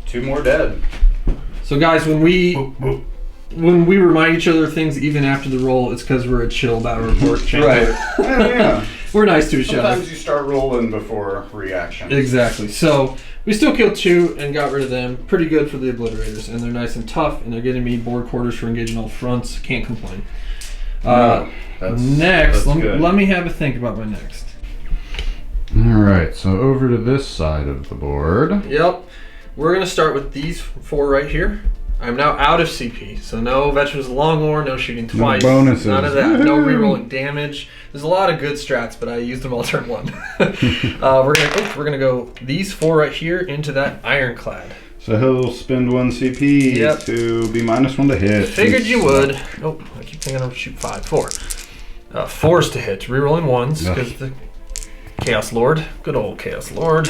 2 more dead. So guys, when we remind each other of things even after the roll, it's because we're a chill battle report channel. Right. Yeah. We're nice to each other. Sometimes you start rolling before reaction. Exactly. So we still killed 2 and got rid of them. Pretty good for the obliterators, and they're nice and tough, and they're getting me board quarters for engaging all fronts. Can't complain. Next, let me have a think about my next. All right, so over to this side of the board. Yep. We're gonna start with these 4 right here. I'm now out of CP, so no Veterans of the Long War, no shooting twice. No bonuses. None of that. No Woo-hoo. rerolling damage. There's a lot of good strats, but I used them all turn 1. We're gonna go these 4 right here into that ironclad. So he'll spend 1 CP Yep. to be -1 to hit. Figured you would. Nope. I keep thinking I'm gonna shoot 5. 4. 4's to hit. Rerolling 1s because the Chaos Lord. Good old Chaos Lord.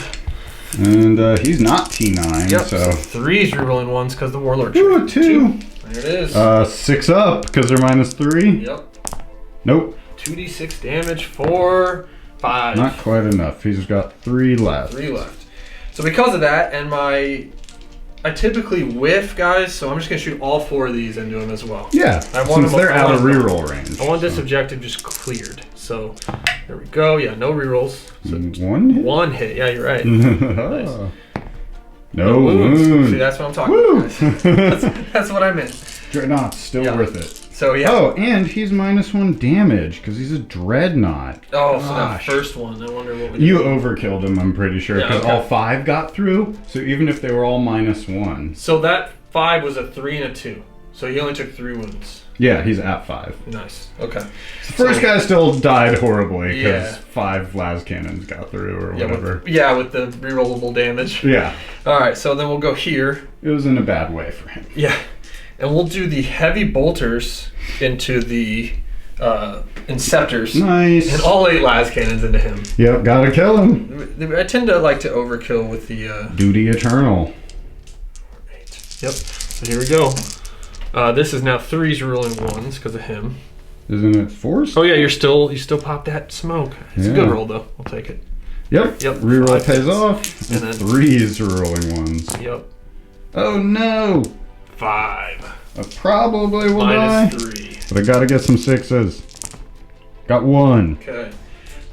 And he's not T9, Yep. so. 3's rerolling 1s because the Warlord. Ooh, 2. There it is. 6 up because they're -3. Yep. Nope. 2d6 damage for 5. Not quite enough. He's got 3 left. 3 left. So because of that, and I typically whiff, guys, so I'm just going to shoot all 4 of these into them as well. Yeah, I want since them- they're I out want of them- reroll range. I want this so. objective just cleared. So there we go. Yeah, no rerolls. So 1 hit? 1 hit. Yeah, you're right. Nice. No See, wound. that's what I'm talking Woo! about, guys. That's what I meant. Dreadnought's still Yeah. worth it. So yeah. Oh, and he's -1 damage because he's a Dreadnought. Oh, so that Gosh. first one. I wonder what we You did. overkilled him, I'm pretty sure, Yeah, because okay. all 5 got through. So even if they were all -1. So that 5 was a 3 and a 2. So he only took 3 wounds. Yeah, he's at 5. Nice. Okay. The first guy still died horribly because Yeah. 5 las cannons got through or Yeah, whatever. with the rerollable damage. Yeah, All right, so then we'll go here. it was in a bad way for him. Yeah, and we'll do the heavy bolters into the inceptors, Nice. and all 8 las cannons into him. Yep, gotta kill him. I tend to like to overkill with the. Duty eternal. 8. Yep. So here we go. This is now 3's rolling 1s because of him. Isn't it forced? Oh yeah, you still pop that smoke. It's a good Yeah. roll though. We'll take it. Yep. Yep. Reroll 5 pays hits. off. And then- 3's rolling 1s. Yep. Oh no! 5. I probably will die. -3. But I gotta get some 6s. Got 1. Okay.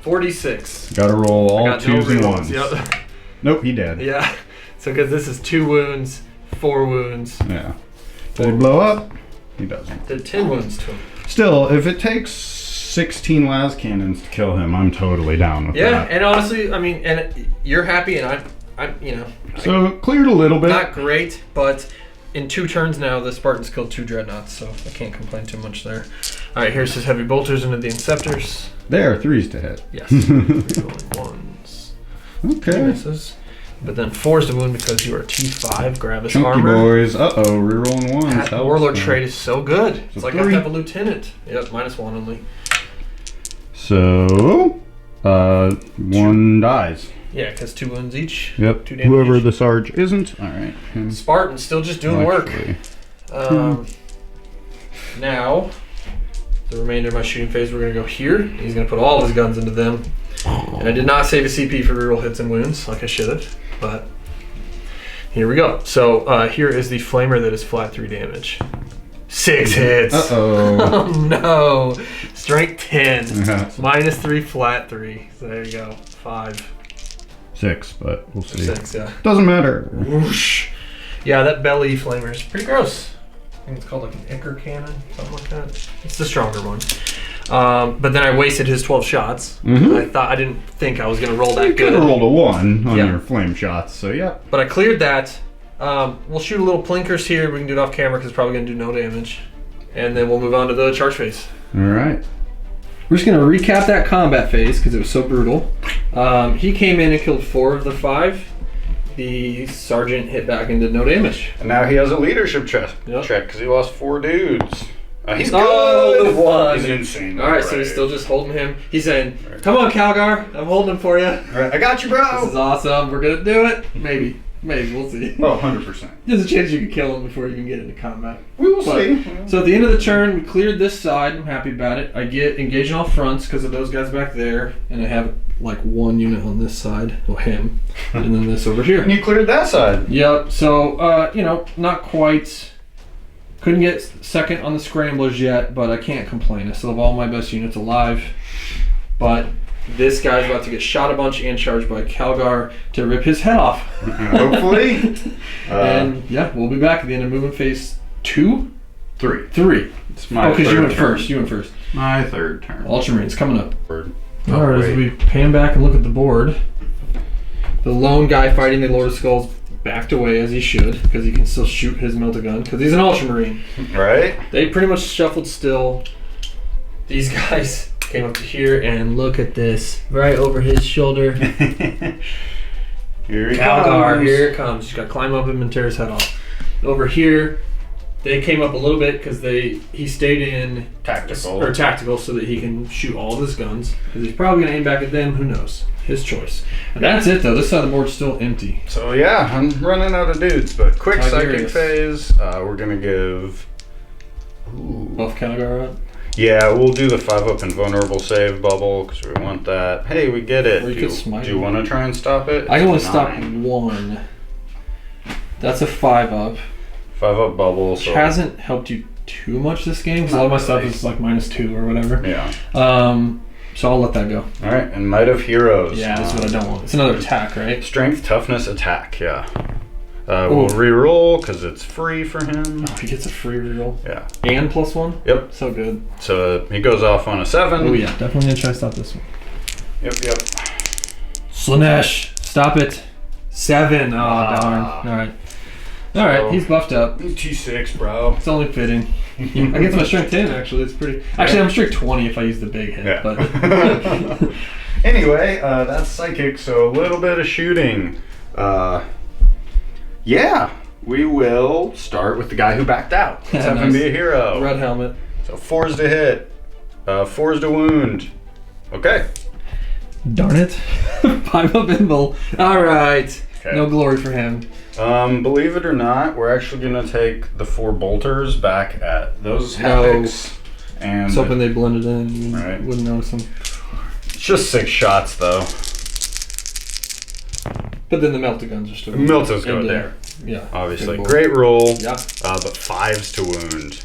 46. Gotta roll all I got 2s and rerolls. 1s. Yep. Nope, he dead. Yeah. So because this is 2 wounds, 4 wounds, Yeah. Did he blow up? He doesn't. did 10 wounds to him. Still, if it takes 16 las cannons to kill him, I'm totally down with Yeah, that. and honestly, I mean, and you're happy, and I'm, So it cleared a little bit. not great, but in 2 turns now, the Spartans killed 2 dreadnoughts, so I can't complain too much there. All right, here's his heavy bolters into the inceptors. There, 3's to hit. Yes, rerolling 1s. 3 Okay. misses. But then 4's to wound because you are T5 Gravis Chunky armor. boys. Uh-oh, rerolling 1s. That helps. warlord trait is so good. It's So like I have 3. to have a lieutenant. Yep, -1 only. So, 1 dies. Yeah, because 2 wounds each. Yep. 2 damage Whoever each. the Sarge isn't. All right. Him. Spartan still just doing work. Actually. Now, the remainder of my shooting phase, we're going to go here. He's going to put all of his guns into them. And I did not save a CP for reroll hits and wounds, like I should have. But Here we go. So here is the flamer that is flat 3 damage. 6 hits. Uh-oh. Oh no. Strength 10. Yeah. Minus 3, flat 3. So there you go. 5. 6, but we'll see. 6, yeah. Doesn't matter. Whoosh. Yeah, that belly flamer is pretty gross. I think it's called like an Icker cannon, something like that. It's the stronger one. But then I wasted his 12 shots. I didn't think I was gonna roll that You good. could have rolled a 1 on Yeah. your flame shots, so yeah. But I cleared that. We'll shoot a little plinkers here. We can do it off camera because it's probably gonna do no damage. And then we'll move on to the charge phase. All right. We're just gonna recap that combat phase because it was so brutal. He came in and killed 4 of the 5. The sergeant hit back and did no damage. And now he has a leadership check Yep. because he lost 4 dudes. He's Oh, good. the 1. He's insane. All right, so he's still just holding him. He's saying, "Come on, Calgar, I'm holding him for you. All right, I got you, This bro. is awesome. We're gonna do it. Maybe, we'll see. Oh, 100%. There's a chance you could kill him before you can get into combat." We will But- see. So at the end of the turn, we cleared this side. I'm happy about it. I get engaged on all fronts because of those guys back there, and I have like 1 unit on this side, or him, and then this over here. And you cleared that side. Yep. So not quite. Couldn't get second on the scramblers yet, but I can't complain. I still have all my best units alive. But this guy's about to get shot a bunch and charged by Calgar to rip his head off. Hopefully. And yeah, we'll be back at the end of movement phase 2, 3. 3. It's my Because third you went turn. first. You went first. My 3rd turn. Ultramarines coming up. Word. All right, as wait. we pan back and look at the board, the lone guy fighting the Lord of Skulls backed away as he should, because he can still shoot his melta-gun, because he's an Ultramarine. Right? They pretty much shuffled still. These guys came up to here, and look at this, right over his shoulder. Here he Calgar, comes. here it comes. Just got to climb up him and tear his head off. Over here, they came up a little bit because he stayed in tactical so that he can shoot all of his guns. Because he's probably going to aim back at them. Who knows? His choice. And that's it though. This side of the board's still empty. So yeah, I'm running out of dudes, but quick psychic Tigurius. phase. We're gonna give. Ooh. Buff Calgar up. Yeah, we'll do the 5-up invulnerable save bubble because we want that. Hey, we get it. Or you could smite do you him. want to try and stop it? I can only It's stop 9. 1. That's a 5-up. 5-up bubble. Which So hasn't helped you too much this game because all my stuff is like -2 or whatever. yeah. So I'll let that go. All right, and Might of Heroes. Yeah, that's what I don't want. It's another attack, right? Strength, toughness, attack. Yeah. We'll re-roll because it's free for him. Oh, he gets a free reroll. Yeah. And +1? Yep. So good. So he goes off on a 7. Oh yeah, definitely gonna try to stop this one. Yep. Slanesh, stop it. 7. Oh, darn. All right, So- he's buffed up. T6, bro. It's only fitting. I get my strength 10 actually. It's pretty. Actually, I'm strength 20 if I use the big hit. Yeah. But Anyway, that's psychic, so a little bit of shooting. Yeah, we will start with the guy who backed out. Let's have him Nice. be a hero. red helmet. So 4s to hit, 4s to wound. Okay. Darn it. 5-up invul. All right. Okay. No glory for him. Believe it or not, we're actually gonna take the 4 bolters back at those No. havocs. And I was hoping they blended in. You Right. wouldn't notice them. it's just 6 shots though. But then the melta guns are still. Miltos go And, there. Yeah. Obviously, good board. great roll. Yeah. But 5s to wound.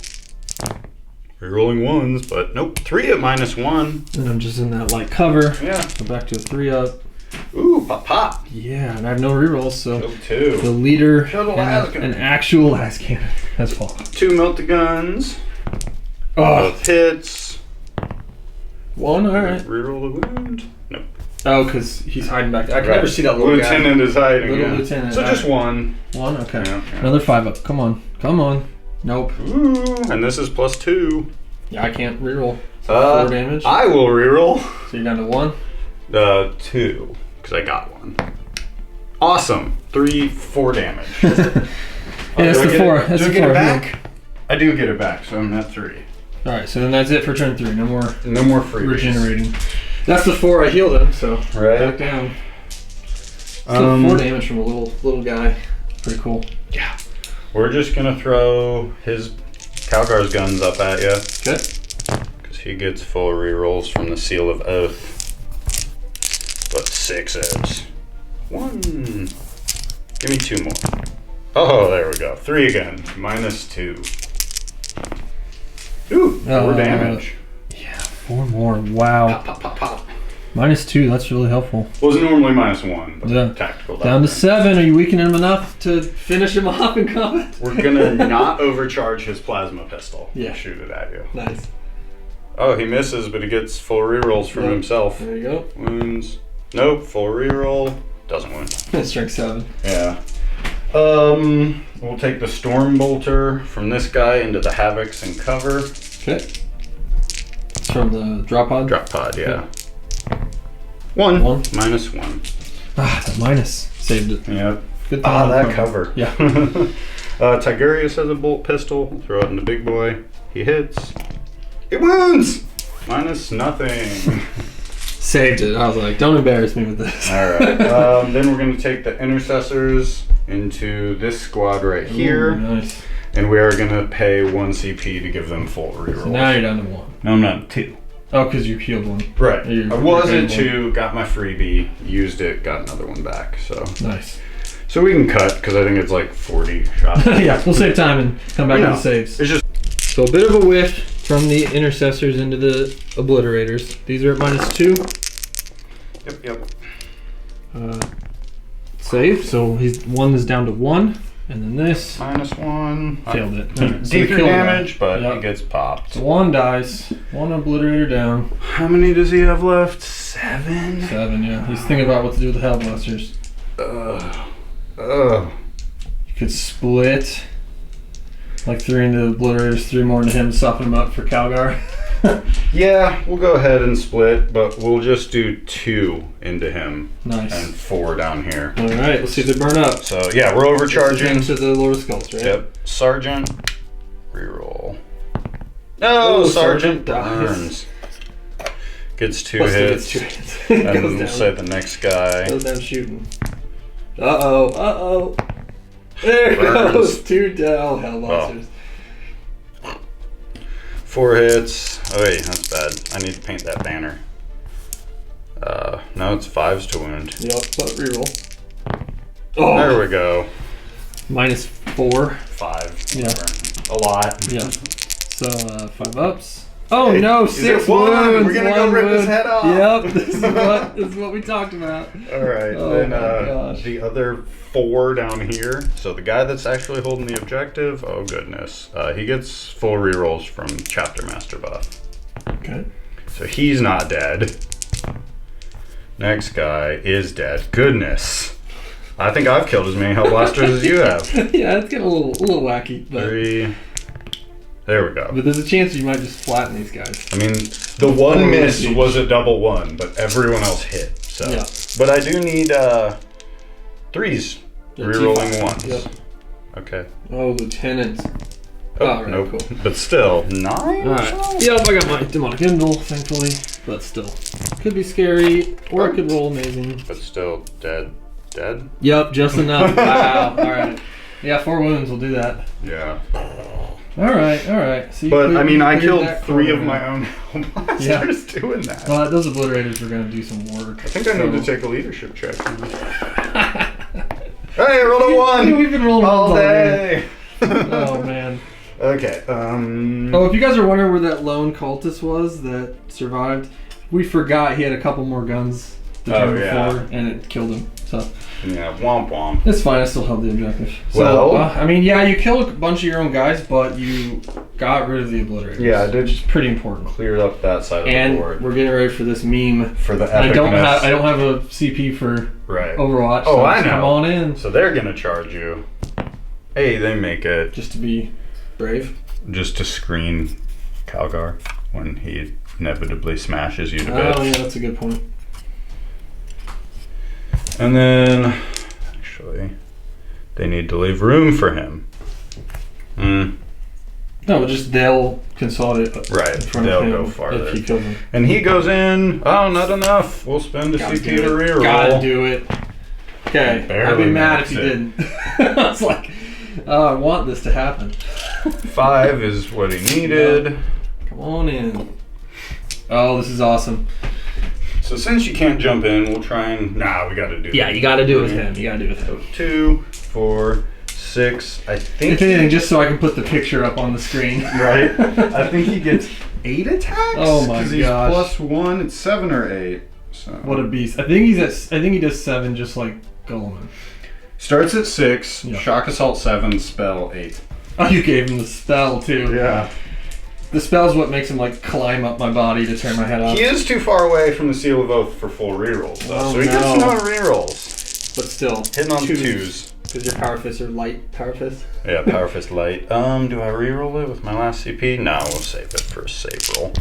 Rerolling 1s, but nope. 3 at -1. And I'm just in that light cover. Yeah. Go back to a 3-up. Ooh, pop. Yeah, and I have no rerolls, so Nope, 2. the leader Show the can have las an actual las cannon. That's fall. 2 Melta-Guns. Oh, Both hits. 1, alright. Reroll the wound. Nope. Oh, because he's hiding back there. I can Right. never see that little Lieutenant is hiding. Little yeah. lieutenant, So just 1. guy. 1, okay. Yeah. Another 5-up. Come on. Nope. Ooh, and this is +2. Yeah, I can't reroll. So 4 damage. I will reroll. So you're down to 1. 2, because I got 1. Awesome. 4 damage. Yeah, that's Do I the get 4. it- That's do I the get 4. it back? I do get it back, so I'm at 3. Alright, so then that's it for turn 3. No more No more free. regenerating. That's the 4 I healed him, so Right. back down. Still 4 damage from a little guy. Pretty cool. Yeah. We're just gonna throw his Calgar's guns up at you. Okay. Because he gets full rerolls from the Seal of Oath. But 6s. 1. Give me 2 more. Oh, there we go. 3 again. -2. Ooh, 4 damage. Yeah, 4 more. Wow. Pop, pop, pop, pop. -2, that's really helpful. Was normally -1, but Yeah. tactical. Down to 7. Are you weakening him enough to finish him off in combat? We're gonna not overcharge his plasma pistol. Yeah. Shoot it at you. Nice. Oh, he misses, but he gets full rerolls from himself. There you go. Wounds. Nope, full reroll. Doesn't wound. Strength 7. Yeah. We'll take the Storm Bolter from this guy into the Havocs and cover. Okay. It's from the drop pod? Drop pod, yeah. 1. -1. Ah, that minus. Saved it. Yep. Good that cover. Yeah. Tigurius has a bolt pistol. Throw it in the big boy. He hits. It wounds! -0. Saved it. I was like, don't embarrass me with this. Alright. Then we're going to take the Intercessors into this squad right here. Ooh, nice. And we are going to pay 1 CP to give them full reroll. So now you're down to 1. No, I'm not. 2. Oh, because you healed 1. Right. I was at you're 2, got my freebie, used it, got another one back. So Nice. So we can cut, because I think it's like 40 shots. Yeah, we'll save time and come back to the saves. It's just... So a bit of a whiff from the Intercessors into the Obliterators. These are at -2. Yep. Save, so one is down to 1. And then this. -1. Failed it. Deeper damage, but he gets popped. So 1 dies. 1 Obliterator down. How many does he have left? 7? 7, yeah. He's thinking about what to do with the Hellblasters. You could split like 3 into the Obliterators, 3 more into him, soften him up for Calgar. Yeah, we'll go ahead and split, but we'll just do 2 into him. Nice. And 4 down here. Alright, let's see if they burn up. So yeah, we're overcharging. To the Lord of Skulls, right? Yep. Sergeant. Reroll. No, Sergeant burns. Gets 2 hits. And then we'll say the next guy. Goes down shooting. Uh-oh. There it goes. 2 down. Hellblasters. 4 hits. Oh wait, that's bad. I need to paint that banner. No, it's 5s to wound. Yep, but reroll. Oh. There we go. -4. 5. Yeah. A lot. Yeah. So 5 ups. Oh no, 6 1? wounds. We're gonna go rip his head off. Yep, this is what we talked about. Alright, then the other 4 down here. So the guy that's actually holding the objective, oh goodness. He gets full rerolls from Chapter Master buff. Okay. So he's not dead. Next guy is dead. Goodness. I think I've killed as many Hellblasters as you have. Yeah, it's getting a little wacky. But 3. There we go. But there's a chance you might just flatten these guys. I mean, the 1 miss was a double 1, but everyone else hit. So, yeah. But I do need 3s. Rerolling 1s. Yep. Okay. Oh, Lieutenant. Oh, right, nope. cool. But still, 9? Alright. Yep, I got my Demonic Indle, thankfully. But still. Could be scary, or it could roll amazing. But still, dead. Dead? Yep, just enough. Wow. Alright. Yeah, 4 wounds will do that. Yeah. Alright. So but, I mean, I killed 3 of my own Hellblasters doing that. Well, those Obliterators are going to do some work. I think I need to take a leadership check. Hey, I rolled a 1! We've been rolling all day! Oh, man. Okay, Oh, if you guys are wondering where that lone cultist was that survived, we forgot he had a couple more guns the turn before, and it killed him. So yeah, womp womp. it's fine. I still held the objective. Well, so, I mean, yeah, you killed a bunch of your own guys, but you got rid of the Obliterators. Yeah, I did. Which is pretty important. Cleared up that side of the board. And we're getting ready for this meme. For the epicness. epicness. I don't have a CP for Overwatch. Oh, so I know. Come on in. So they're gonna charge you. Hey, they make it just to be brave. Just to screen Calgar when he inevitably smashes you to bits. Oh yeah, that's a good point. And then, actually, they need to leave room for him. No, just they'll consolidate. Right, in front they'll of him go farther. if he kills him. And he goes in. Oh, not enough. We'll spend a CP to reroll. Gotta do it. Okay, I'd be mad if you didn't. I was like, oh, I want this to happen. 5 is what he needed. Yeah. Come on in. Oh, this is awesome. So since you can't jump in, we'll try and... Nah, we gotta do it. Yeah, you gotta do it with him. You gotta do it with him. 2, 4, 6. I think. If anything, just so I can put the picture up on the screen. Right. I think he gets 8 attacks. Oh my he's gosh. +1. It's 7 or 8. So. What a beast! I think he does 7, just like Goleman. Starts at 6. Yeah. Shock Assault 7. Spell 8. Oh, you gave him the spell too. Yeah. The spell's what makes him like climb up my body to turn my head off. He is too far away from the Seal of Oath for full rerolls, though. Oh, so he gets no. no rerolls. But still, Hitting on 2s. Because your power fists are light power fists. Yeah, Power Fist Light. Do I reroll it with my last CP? No, we'll save it for a save roll.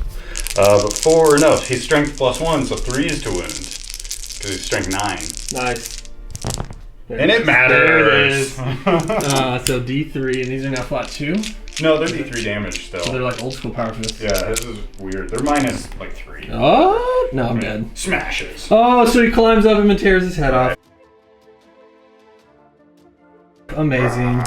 But 4, no, he's strength +1, so 3s to wound. Because he's strength 9. Nice. There And it matters. There it is. So D3, and these are now flat 2. No, they're D3 damage still. So they're like old school power fists. Yeah, this is weird. They're minus like 3. Oh no, I'm dead. Smashes. Oh, so he climbs up him and tears his head off. Amazing.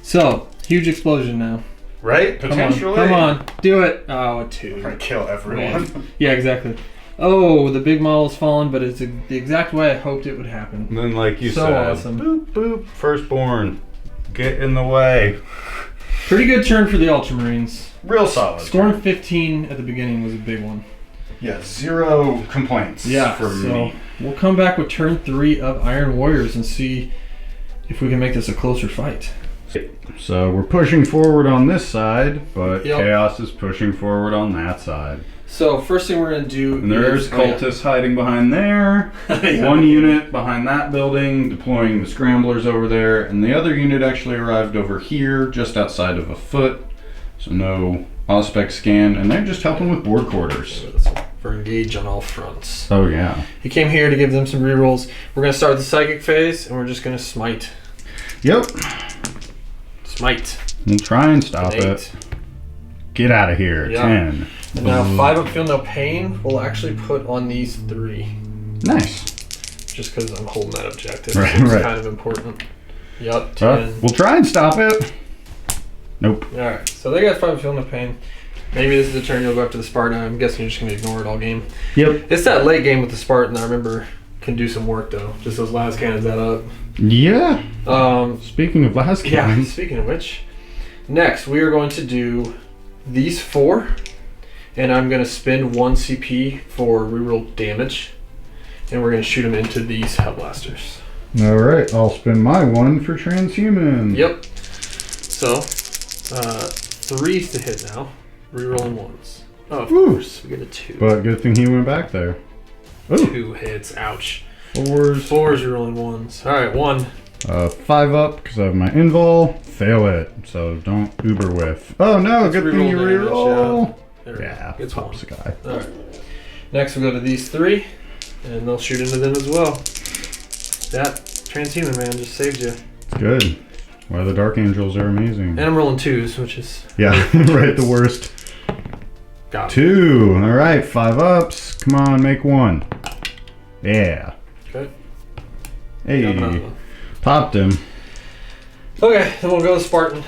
So, huge explosion now. Right? Potentially. Come on, do it. Oh, a 2. Try to kill everyone. Man. Yeah, exactly. Oh, the big model's fallen, but it's the exact way I hoped it would happen. And then, like you So said, awesome. boop, boop, firstborn. Get in the way. Pretty good turn for the Ultramarines. Real solid. Scoring 15 at the beginning was a big one. Yeah, 0 complaints from me. We'll come back with turn 3 of Iron Warriors and see if we can make this a closer fight. So we're pushing forward on this side, but Yep. Chaos is pushing forward on that side. So first thing we're going to do And there's is... cultists hiding behind there. Yeah. One unit behind that building, deploying the scramblers over there, and the other unit actually arrived over here, just outside of a foot. So no Auspex scan, and they're just helping with board quarters. For engage on all fronts. Oh yeah. He came here to give them some rerolls. We're going to start the psychic phase, and we're just going to smite. Yep. Smite. We'll try and stop An 8. it. Get out of here. Yeah. 10. And now 5 up, feel no pain. We'll actually put on these 3. Nice. Just because I'm holding that objective. Right, It's right. kind of important. Yup, 10. We'll try and stop it. Nope. Alright, so they got 5 up, feel no pain. Maybe this is the turn you'll go after the Spartan. I'm guessing you're just going to ignore it all game. Yep. It's that late game with the Spartan that I remember can do some work though. Just those last cannons that up. Yeah. Um, Speaking of last yeah, cannons. speaking of which, next we are going to do these 4. And I'm going to spend 1 CP for reroll damage. And we're going to shoot them into these Hellblasters. Alright, I'll spend my 1 for transhuman. Yep. So, 3s to hit now. Rerolling 1s. Oh, of course. We get a 2. But good thing he went back there. Ooh. 2 hits. Ouch. 4s. 4s rerolling 1s. Alright, 1. 5 up because I have my invul. Fail it. So don't uber whiff. Oh no, Let's good thing you reroll damage, reroll. There we Yeah, go. It's 1. pops a guy. Alright. Next we go to these 3. And they'll shoot into them as well. That transhuman man just saved you. It's good. Why the Dark Angels are amazing. And I'm rolling 2s, which is... Yeah, right, the worst. Got it. 2. Alright, 5 ups. Come on, make 1. Yeah. Okay. Hey. Popped him. Okay, then we'll go with Spartan.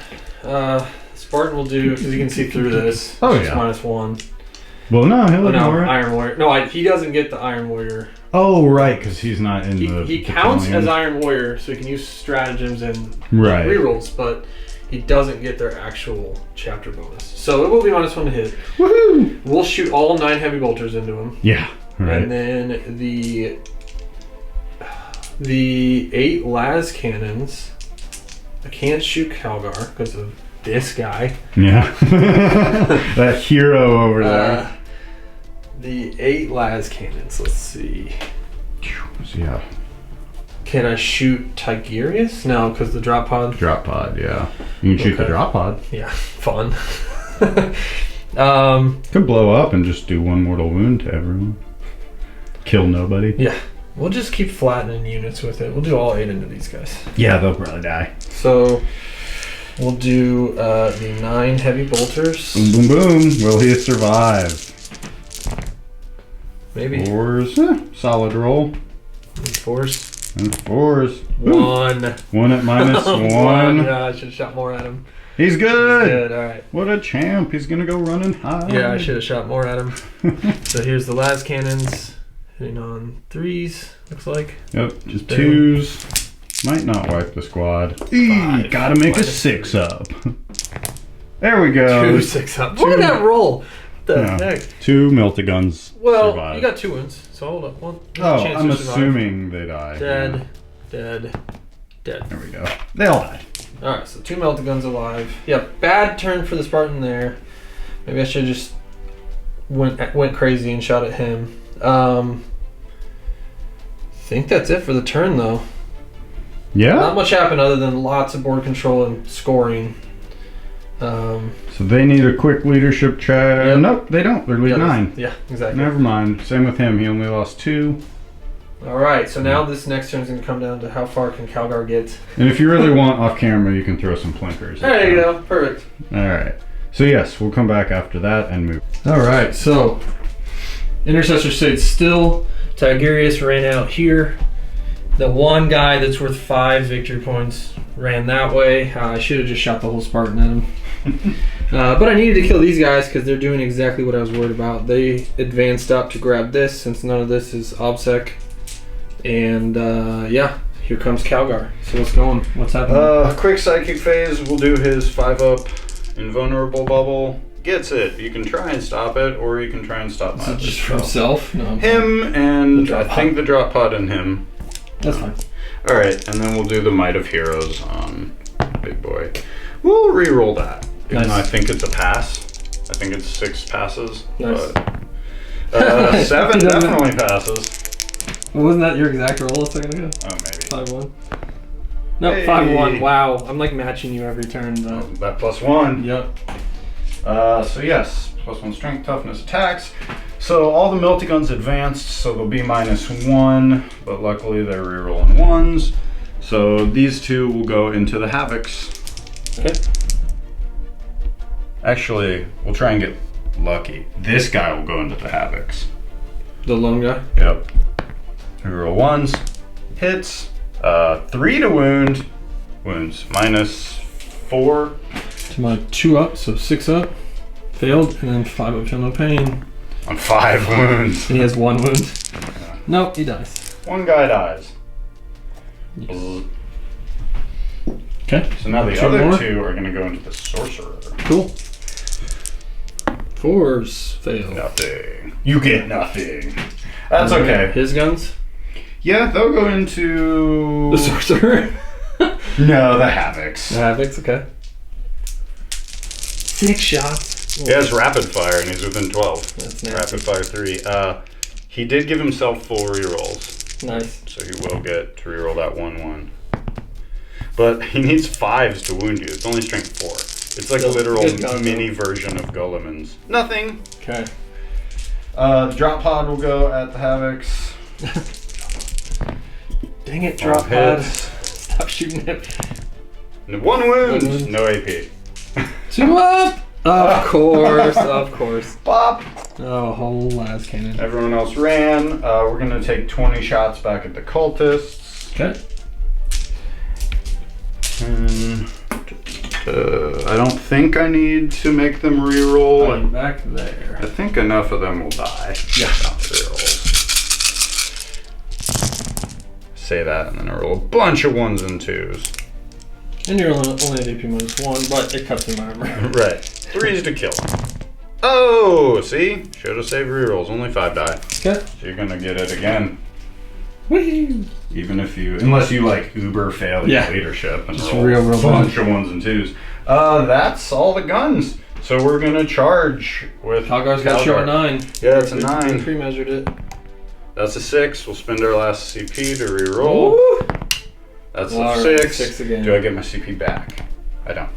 Spartan will do, because you can see through this. Oh, Just yeah. -1. Well, no, he'll Oh, no, ignore it. Iron Warrior. No, he doesn't get the Iron Warrior. Oh, right, because he's not in the. He counts battalion. as Iron Warrior, so he can use stratagems and Right. rerolls, but he doesn't get their actual chapter bonus. So it will be -1 to hit. Woohoo! We'll shoot all 9 heavy bolters into him. Yeah, right. And then the 8 las cannons. I can't shoot Calgar because of this guy. Yeah. That hero over there. The 8 las cannons. Let's see. Yeah. Can I shoot Tigurius? No, because the drop pod. Drop pod, yeah. You can shoot the Okay. drop pod. Yeah, fun. Could blow up and just do 1 mortal wound to everyone. Kill nobody. Yeah, we'll just keep flattening units with it. We'll do all 8 into these guys. Yeah, they'll probably die. So we'll do the 9 heavy bolters. Boom, boom, boom. Will he survive? Maybe 4s. Solid roll. 4s. And 4s. 1. 1 at -1. Yeah, I should have shot more at him. He's good. Good. All right. What a champ. He's going to go running high. Yeah, I should have shot more at him. So here's the las cannons hitting on 3s. Looks like. Yep, just 2s. Might not wipe the squad. Gotta make a 6 up. There we go. 2 6 up. Look at that roll. What the heck? 2 Meltagons survive. You got 2 wounds, so hold up. One. Oh, I'm assuming they die. Dead, dead, dead. There we go. They all died. Alright, so 2 Meltagons alive. Yeah, bad turn for the Spartan there. Maybe I should have just went crazy and shot at him. Think that's it for the turn, though. Yeah? Not much happened other than lots of board control and scoring. So they need a quick leadership check. Yep. Nope, they don't. They're lead 9. Yeah, exactly. Never mind. Same with him. He only lost 2. Alright, so now this next turn is going to come down to how far can Calgar get. And if you really want off camera, you can throw some plinkers. There you go. Perfect. Alright. So yes, we'll come back after that and move. Alright, so Intercessor stayed still. Tigurius ran out here. The one guy that's worth 5 victory points ran that way. I should have just shot the whole Spartan at him. But I needed to kill these guys because they're doing exactly what I was worried about. They advanced up to grab this since none of this is OBSEC. And yeah, here comes Calgar. So what's going? What's happening? Quick psychic phase. We'll do his 5-up invulnerable bubble. Gets it. You can try and stop it, or you can try and stop my just for himself? No, him and I think the drop pod and him. That's fine. Alright, and then we'll do the Might of Heroes on Big Boy. We'll re-roll that. Even though I think it's a pass. I think it's 6 passes. Nice. But 7 definitely passes. Well, wasn't that your exact roll a second ago? Oh, maybe. 5-1. No, Hey. 5-1. Wow, I'm like matching you every turn. But... That +1. Yep. So yes, +1 strength, toughness, attacks. So all the Meltagons advanced, so they'll be -1, but luckily they're rerolling 1s. So these 2 will go into the Havocs. Okay. Actually, we'll try and get lucky. This guy will go into the Havocs. The lone guy? Yep. Reroll 1s, hits, 3 to wound, wounds, -4. To my 2 up, so 6 up. Failed, and then 5 up, feel no pain. On 5 wounds. And he has 1 wound. Nope, he dies. 1 guy dies. Yes. Okay. So now the 2 other more. 2 are going to go into the Sorcerer. Cool. 4s fail. Nothing. You get nothing. That's okay. His guns? Yeah, they'll go into... The Sorcerer? No, the Havocs. The Havocs, okay. 6 shots. He has Rapid Fire and he's within 12. That's nasty. Rapid Fire 3. He did give himself full rerolls. Nice. So he will get to reroll that 1/1. But he needs 5s to wound you. It's only strength 4. It's like a literal mini version of Guilliman's. Nothing. Okay. The drop pod will go at the Havocs. Dang it, drop pod. Stop shooting him. 1 wound. wound. No AP. 2 up! Of course, of course. Bop. Oh, whole ass cannon. Everyone else ran. We're going to take 20 shots back at the cultists. Okay. I don't think I need to make them reroll. I'm back there. I think enough of them will die. Yeah. Rerolls. Say that, and then I roll a bunch of 1s and 2s. And you're only at AP -1, but it cuts in my armor. Right. 3s to kill. Oh, see? Should have saved rerolls. Only 5 die. Okay. So you're gonna get it again. Whee! Even if you, unless you like uber fail your leadership and just roll real a bunch of 1s and 2s. That's all the guns. So we're gonna charge with Calgar's got you at 9. Yeah, it's a 9. Pre-measured it. That's a 6. We'll spend our last CP to reroll. Ooh. That's All a right, 6. 6 again. Do I get my CP back? I don't.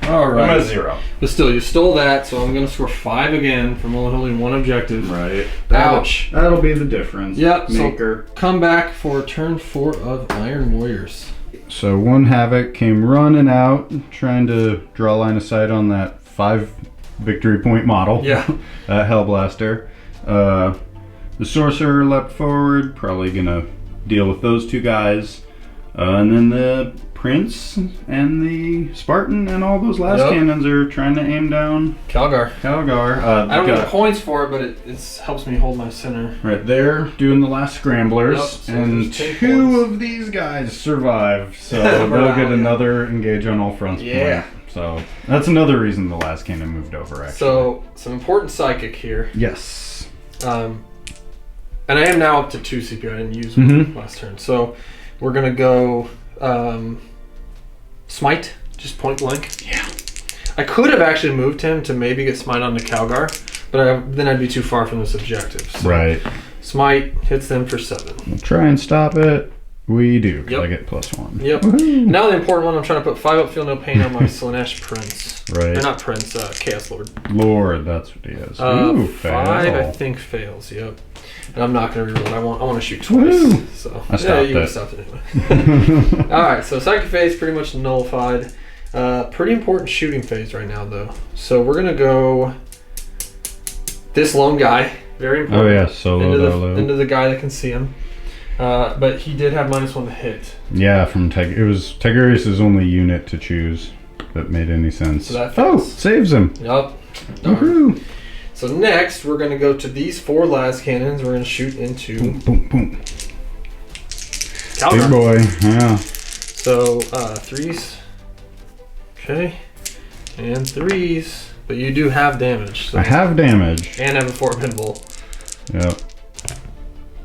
All right. I'm at 0. But still, you stole that, so I'm gonna score 5 again from only holding 1 objective. Right. Ouch. That'll be the difference. Yep. Maker. So come back for turn 4 of Iron Warriors. So 1 Havoc came running out, trying to draw line of sight on that 5 victory point model. Yeah. Hellblaster. The Sorcerer leapt forward, probably gonna deal with those 2 guys. And then the Prince and the Spartan and all those last cannons are trying to aim down Calgar. I don't get points for it, but it helps me hold my center. Right there, doing the last scramblers, so and 2 of these guys survive, so they'll get another engage on all fronts point. So that's another reason the last cannon moved over, actually. So some important psychic here. Yes. And I am now up to 2 CP. I didn't use one last turn. So we're going to go Smite, just point blank. Yeah. I could have actually moved him to maybe get Smite onto Calgar, but then I'd be too far from this objective. So right. Smite hits them for 7. We'll try and stop it. We do, because I get +1. Yep. Woohoo. Now the important one, I'm trying to put 5 up, feel no pain on my Slanesh Prince. Right. Or not Prince, Chaos Lord. Lord, that's what he is. 5, I think, fails, yep. And I'm not going to reroll. I want to shoot twice. Woo. So I stopped you stopped it anyway. Alright, so Psychic Phase pretty much nullified. Pretty important shooting phase right now, though. So we're going to go this lone guy. Very important. Oh, yeah, solo into the guy that can see him. But he did have -1 to hit. Yeah, from it was Tigurius' only unit to choose that made any sense. So that fails. Saves him. Yup. Woohoo. So next, we're going to go to these 4 las cannons. We're going to shoot into... Boom, boom, boom. Calgar. Big boy, yeah. So, 3s. Okay. And 3s. But you do have damage. So. I have damage. And have a formidable. Yep.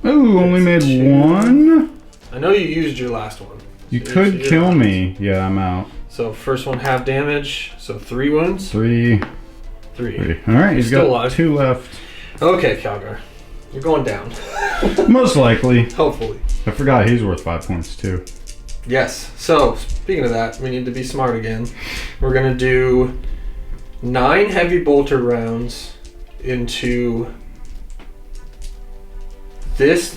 Ooh, only made 1? I know you used your last one. You could kill me. Yeah, I'm out. So first one, half damage. So 3 wounds. 3. 3. All right, he's got alive. 2 left. Okay, Calgar. You're going down. Most likely. Hopefully. I forgot he's worth 5 points too. Yes. So speaking of that, we need to be smart again. We're going to do 9 heavy bolter rounds into this.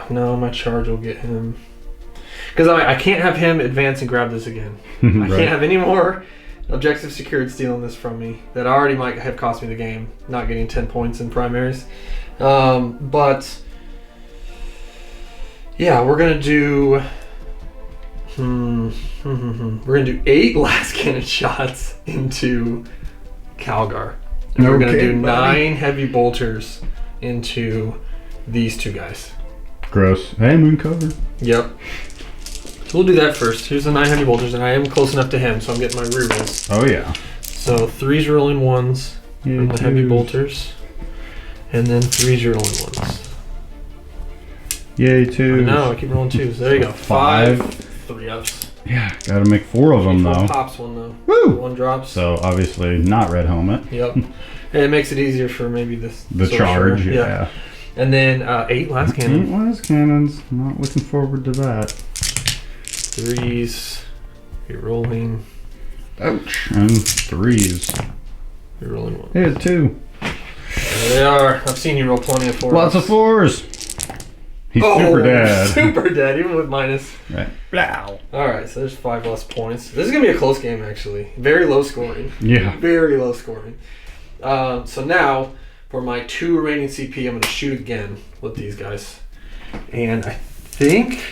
No, my charge will get him. Because I can't have him advance and grab this again. I can't have any more objective secured stealing this from me. That already might have cost me the game, not getting 10 points in primaries. But yeah, we're gonna do we're gonna do 8 last cannon shots into Calgar. And we're gonna do 9 heavy bolters into these 2 guys. Gross. Hey, moon cover. Yep. So we'll do that first. Here's the 9 heavy bolters, and I am close enough to him, so I'm getting my rerolls. Oh, yeah. So 3s rolling 1s from the heavy bolters, and then 3s rolling 1s. Yay, 2s. No, I keep rolling 2s. There you go. 5 3-ups. Yeah, gotta make 4 of them, though. Pops one, though. Woo! 1 drops. So, obviously, not red helmet. Yep. And it makes it easier for maybe this. The charge, yeah. And then 8 last cannon. 8 last cannons. Not looking forward to that. 3s. You're rolling. Ouch. And 3s. You're rolling 1. Yeah, 2. There they are. I've seen you roll plenty of 4s. Lots of 4s. He's super dead. Super dead, even with minus. Right. Blow. Alright, so there's 5 less points. This is going to be a close game, actually. Very low scoring. Yeah. Very low scoring. So now, for my 2 remaining CP, I'm going to shoot again with these guys. And I think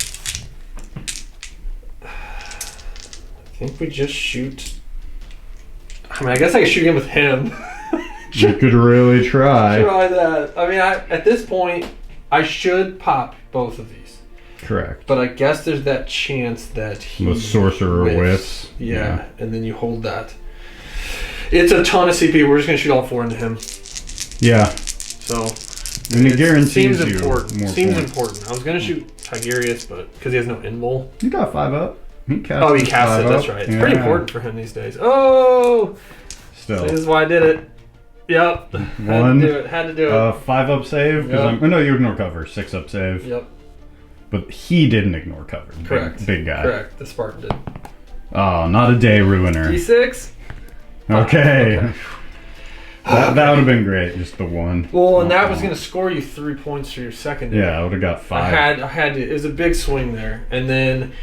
we just shoot. I mean, I guess I could shoot again with him. You could really try. Try that. I mean, at this point, I should pop both of these. Correct. But I guess there's that chance that he the sorcerer whiffs. Yeah, and then you hold that. It's a ton of CP. We're just going to shoot all 4 into him. Yeah. So, and it guarantees seems you important. more Seems points. important. I was going to shoot Tigurius, but because he has no invul. You got 5 up. He cast it. That's right. It's pretty important for him these days. Oh! Still. So this is why I did it. Yep. Had to do it. 5 up save. Yep. No, you ignore cover. 6 up save. Yep. But he didn't ignore cover. Correct. Big guy. Correct. The Spartan did. Oh, not a day ruiner. D6. Okay. That would have been great. Just the 1. Well, and that was going to score you 3 points for your second. Yeah, I would have got 5. I had to. It was a big swing there, and then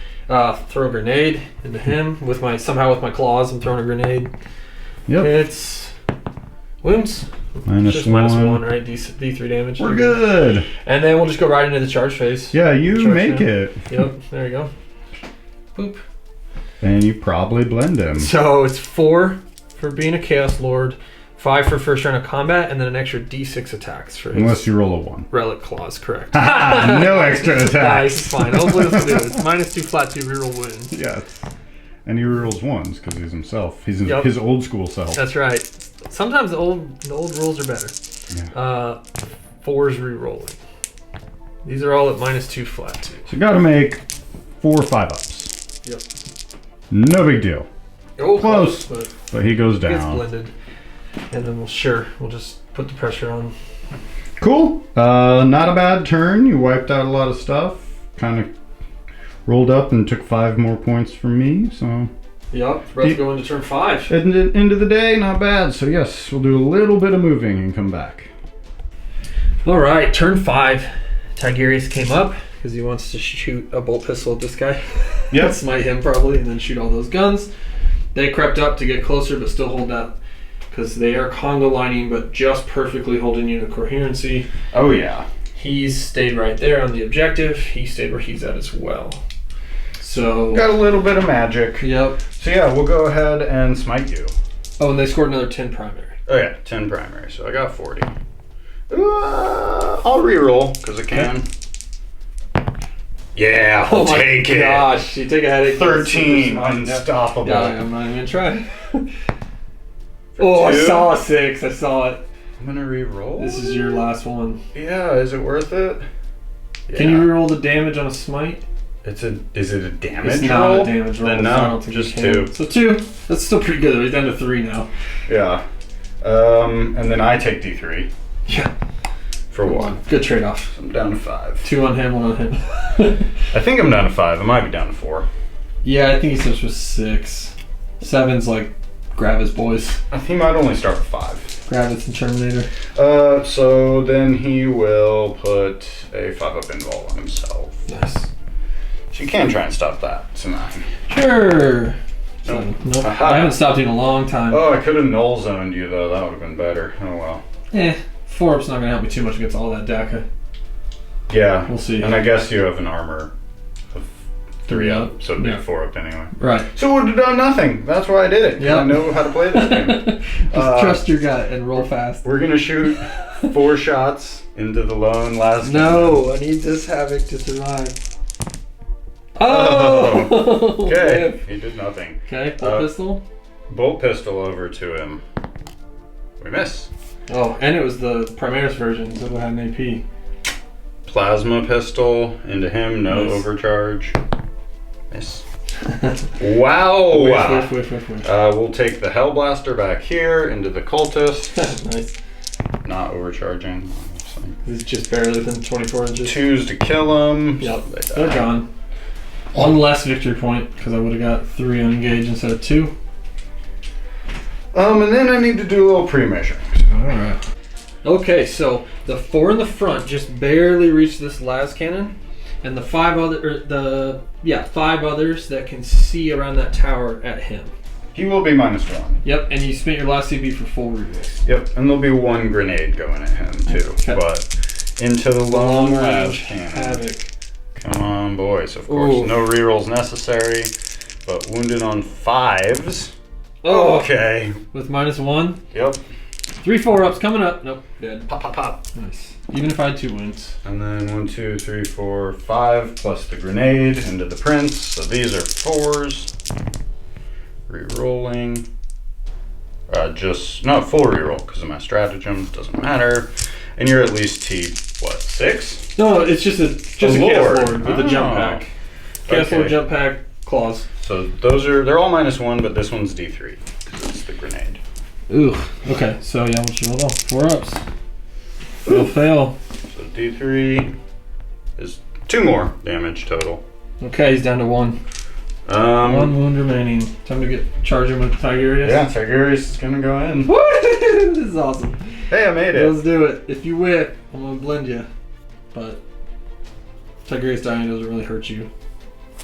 throw a grenade into him with my claws. I'm throwing a grenade. Yep. It's wounds. -1. -1, right? D3 damage. We're good. And then we'll just go right into the charge phase. Yeah, you charge make him. it. Yep. There you go. Boop. And you probably blend him. So it's 4 for being a Chaos Lord, 5 for first round of combat, and then an extra D6 attacks for his Unless you roll a 1. relic claws, correct. No extra attacks. Nice, fine. Hopefully this will do it. It's -2 flat to reroll wounds. Yeah. And he rerolls 1s because he's himself. He's Yep. his old school self. That's right. Sometimes the old rules are better. Yeah. 4's rerolling. These are all at -2 flat too. So you got to make 4 or 5 ups. Yep. No big deal. Oh, Close. but But he goes it gets down. blended, and then we'll just put the pressure on. Cool. Not a bad turn. You wiped out a lot of stuff. Kind of rolled up and took 5 more points from me. So Yep. About to go into turn 5. at the end of the day, not bad. So yes, we'll do a little bit of moving and come back. All right, turn 5. Tigurius came up because he wants to shoot a bolt pistol at this guy. Yep. Smite him probably, and then shoot all those guns. They crept up to get closer, but still hold that because they are Congo lining, but just perfectly holding unit coherency. Oh yeah. He's stayed right there on the objective. He stayed where he's at as well. So Got a little bit of magic. Yep. So yeah, we'll go ahead and smite you. Oh, and they scored another 10 primary. Oh yeah, 10 primary. So I got 40. I'll reroll because I can. Yeah, I'll take it. Gosh, you take a headache. 13, unstoppable. Yeah, I'm not even gonna try. Oh, I 2. saw a 6. I saw it. I'm gonna reroll. This is your last one. Yeah, is it worth it? Can you reroll the damage on a smite? Is it a damage It's not roll? a damage roll. Then so I no, don't think just you can. 2. So 2. That's still pretty good though. He's down to 3 now. Yeah. And then I take D3 Yeah. for 1. Good trade-off. I'm down to 5. 2 on him, 1 on him. I think I'm down to 5. I might be down to 4. Yeah, I think he starts with 6. 7's like Gravis boys. I think he might only start with 5. Gravis and Terminator. So then he will put a 5-up invul on himself. Nice. So you can try and stop that. It's a 9. Sure. Nope. Nope. Aha. I haven't stopped you in a long time. Oh, I could have null zoned you though. That would have been better. Oh well. 4-up's not gonna help me too much against all that DACA. Yeah. We'll see. And I guess you have an armor of 3 3 up, so it'd be Yeah. 4 up anyway. Right. So it would have done nothing. That's why I did it. 'Cause Yep. I know how to play this game. Just trust your gut and roll fast. We're gonna shoot 4 shots into the lone last. No, I need this Havoc to survive. Oh! Okay. He did nothing. Okay, bolt pistol. Bolt pistol over to him. We miss. Oh, and it was the Primaris version, so it had an AP. Plasma pistol into him. No Nice. overcharge. Miss. Wow. Whiff. We'll take the Hellblaster back here into the cultist. Nice. Not overcharging. Obviously. It's just barely within 24 inches. 2s to kill him. Yep, So they're gone. 1 less victory point, because I would have got 3 unengaged instead of 2. And then I need to do a little pre-measuring. Alright. Okay, so the 4 in the front just barely reached this las cannon, and the 5 others that can see around that tower at him. He will be -1. Yep, and you spent your last CP for full reroll. Yep, and there'll be 1 grenade going at him too. Okay. But into the long las cannon. Havoc. Come on, boys. Of course, Ooh. no rerolls necessary, but wounded on 5s. Oh, Okay. with -1. Yep. 3 4-ups coming up. Nope, dead. Pop, pop, pop. Nice. Even if I had 2 wounds. And then 1, 2, 3, 4, 5 plus the grenade into the prince. So these are 4s. Rerolling. No, full reroll because of my stratagems. Doesn't matter. And you're at least what, 6? No, it's just a Chaos Lord. Lord with a jump Oh. pack. Chaos Okay. Lord jump pack claws. So they're all -1, but this one's D3 because it's the grenade. Ooh. Okay, so yeah, what you roll? 4-ups. Fail. So D3 is 2 more damage total. Okay, he's down to 1. 1 wound remaining. Time to charge him with Tigurius. Yeah, Tigurius is gonna go in. Woo! This is awesome. Hey, I made it. Let's do it. If you whip, I'm gonna blend you. But Tigurius dying doesn't really hurt you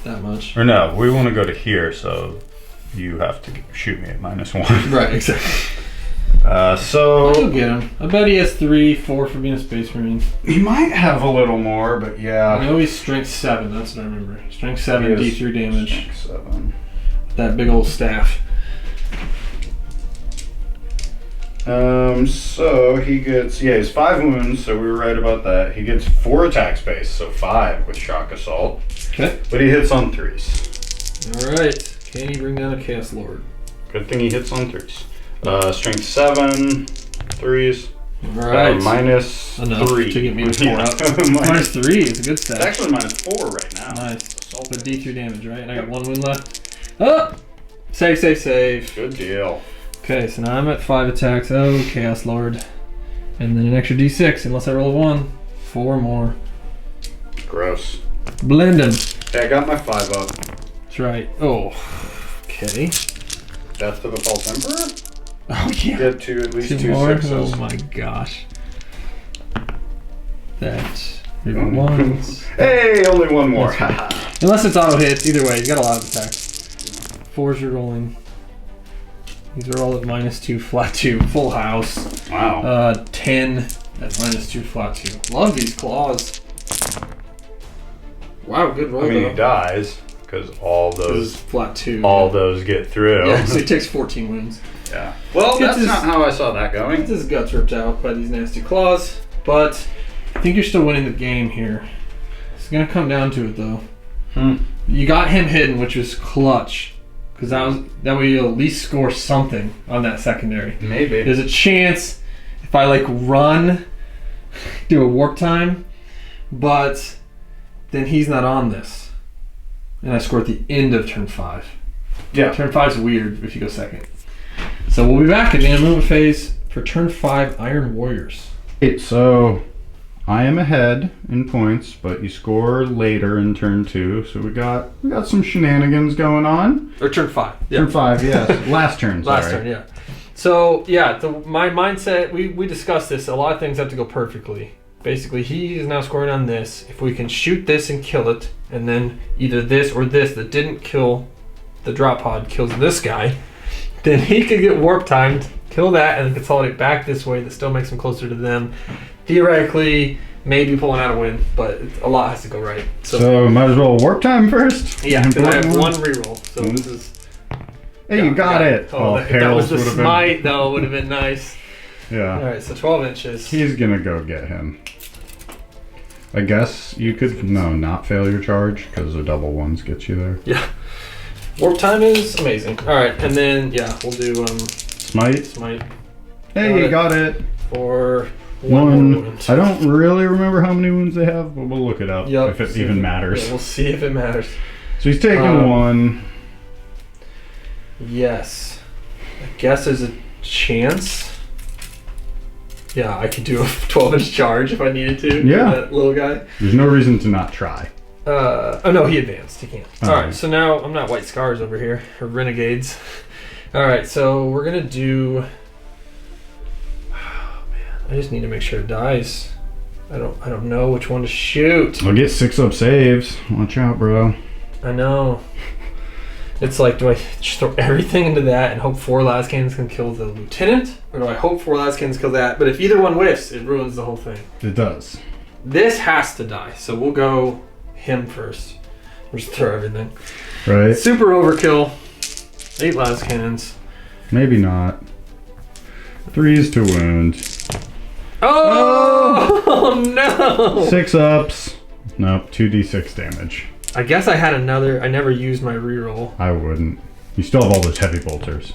that much. Or no, we want to go to here, so you have to shoot me at -1. Right, exactly. So You'll get him. I bet he has 3, 4 for being a Space Marine. he might have a little more, but I yeah. know he's strength 7. That's what I remember. Strength 7, He is D3 damage. strength 7. that big old staff. So he gets, he has 5 wounds, so we were right about that. He gets 4 attack space, so 5 with shock assault. Okay. But he hits on 3s. Alright. Can he bring down a Chaos Lord? Good thing he hits on 3s. Strength 7, 3s. Alright. Minus Enough 3. to get me to 4 up. Minus 3 is a good stat. It's actually minus 4 right now. Nice. But D3 damage, right? And I got 1 wound left. Oh! Save, save, save. Good deal. Okay, so now I'm at 5 attacks. Oh, Chaos Lord. And then an extra D6, unless I roll a 1. 4 more. Gross. Blend him. Okay, I got my 5 up. That's right. Oh. Okay. Death to the False Emperor? Oh, yeah. Get to at least 2 more? 6s. Oh my gosh. That. Maybe ones. Hey, only 1 more. Unless it's auto hits. Either way, he's got a lot of attacks. 4s are rolling. These are all at -2, flat 2. Full house. Wow. 10 at -2, flat 2. Love these claws. Wow, good roll. I mean, though. he dies because all This is those flat 2. those get through. Yeah, so he takes 14 wounds. Yeah. Well, Gets that's his- not how I saw that going. Gets his guts ripped out by these nasty claws, but I think you're still winning the game here. It's gonna come down to it though. You got him hidden, which was clutch, because that way you'll at least score something on that secondary. Maybe. There's a chance if I like run, do a warp time, but then he's not on this, and I score at the end of turn 5. Yeah. Turn 5's weird if you go second. So we'll be back at the end movement phase for turn 5 Iron Warriors. So I am ahead in points, but you score later in turn 2. So we got some shenanigans going on. Or turn 5. Yeah. Turn 5, yes. Last turn. Sorry. Last turn, yeah. So yeah, my mindset, we discussed this, a lot of things have to go perfectly. Basically, he is now scoring on this. If we can shoot this and kill it, and then either this or this that didn't kill the drop pod kills this guy, then he could get warp timed, kill that, and then consolidate back this way. That still makes him closer to them. Theoretically, maybe pulling out a win, but a lot has to go right. So might as well warp time first. Yeah, and I have 1 reroll, so this is... Hey, you got it. Oh, if that was the smite, though, would have been nice. Yeah. Alright, so 12 inches. He's gonna go get him. I guess you could not fail your charge because the double ones get you there. Yeah. Warp time is amazing. Alright, and then, yeah, we'll do Smite. smite. Hey, you got it. For 1 more wound. I don't really remember how many wounds they have, but we'll look it up if it even matters. Yeah, we'll see if it matters. So he's taking 1. Yes. I guess there's a chance. Yeah, I could do a 12-inch charge if I needed to. Yeah. That little guy. There's no reason to not try. Oh no, he advanced. He can't. Oh. Alright, so now I'm not White Scars over here, or Renegades. Alright, so we're gonna do... Oh man, I just need to make sure it dies. I don't know which one to shoot. I'll get 6-up saves. Watch out, bro. I know. It's like, do I just throw everything into that and hope 4 las cannons can kill the lieutenant? Or do I hope 4 las cannons kill that? But if either one whiffs, it ruins the whole thing. It does. This has to die, so we'll go him first. We'll just throw everything. Right? Super overkill. 8 las cannons. Maybe not. 3s to wound. Oh no! 6-ups. Nope, 2d6 damage. I guess I had another. I never used my reroll. I wouldn't. You still have all those heavy bolters.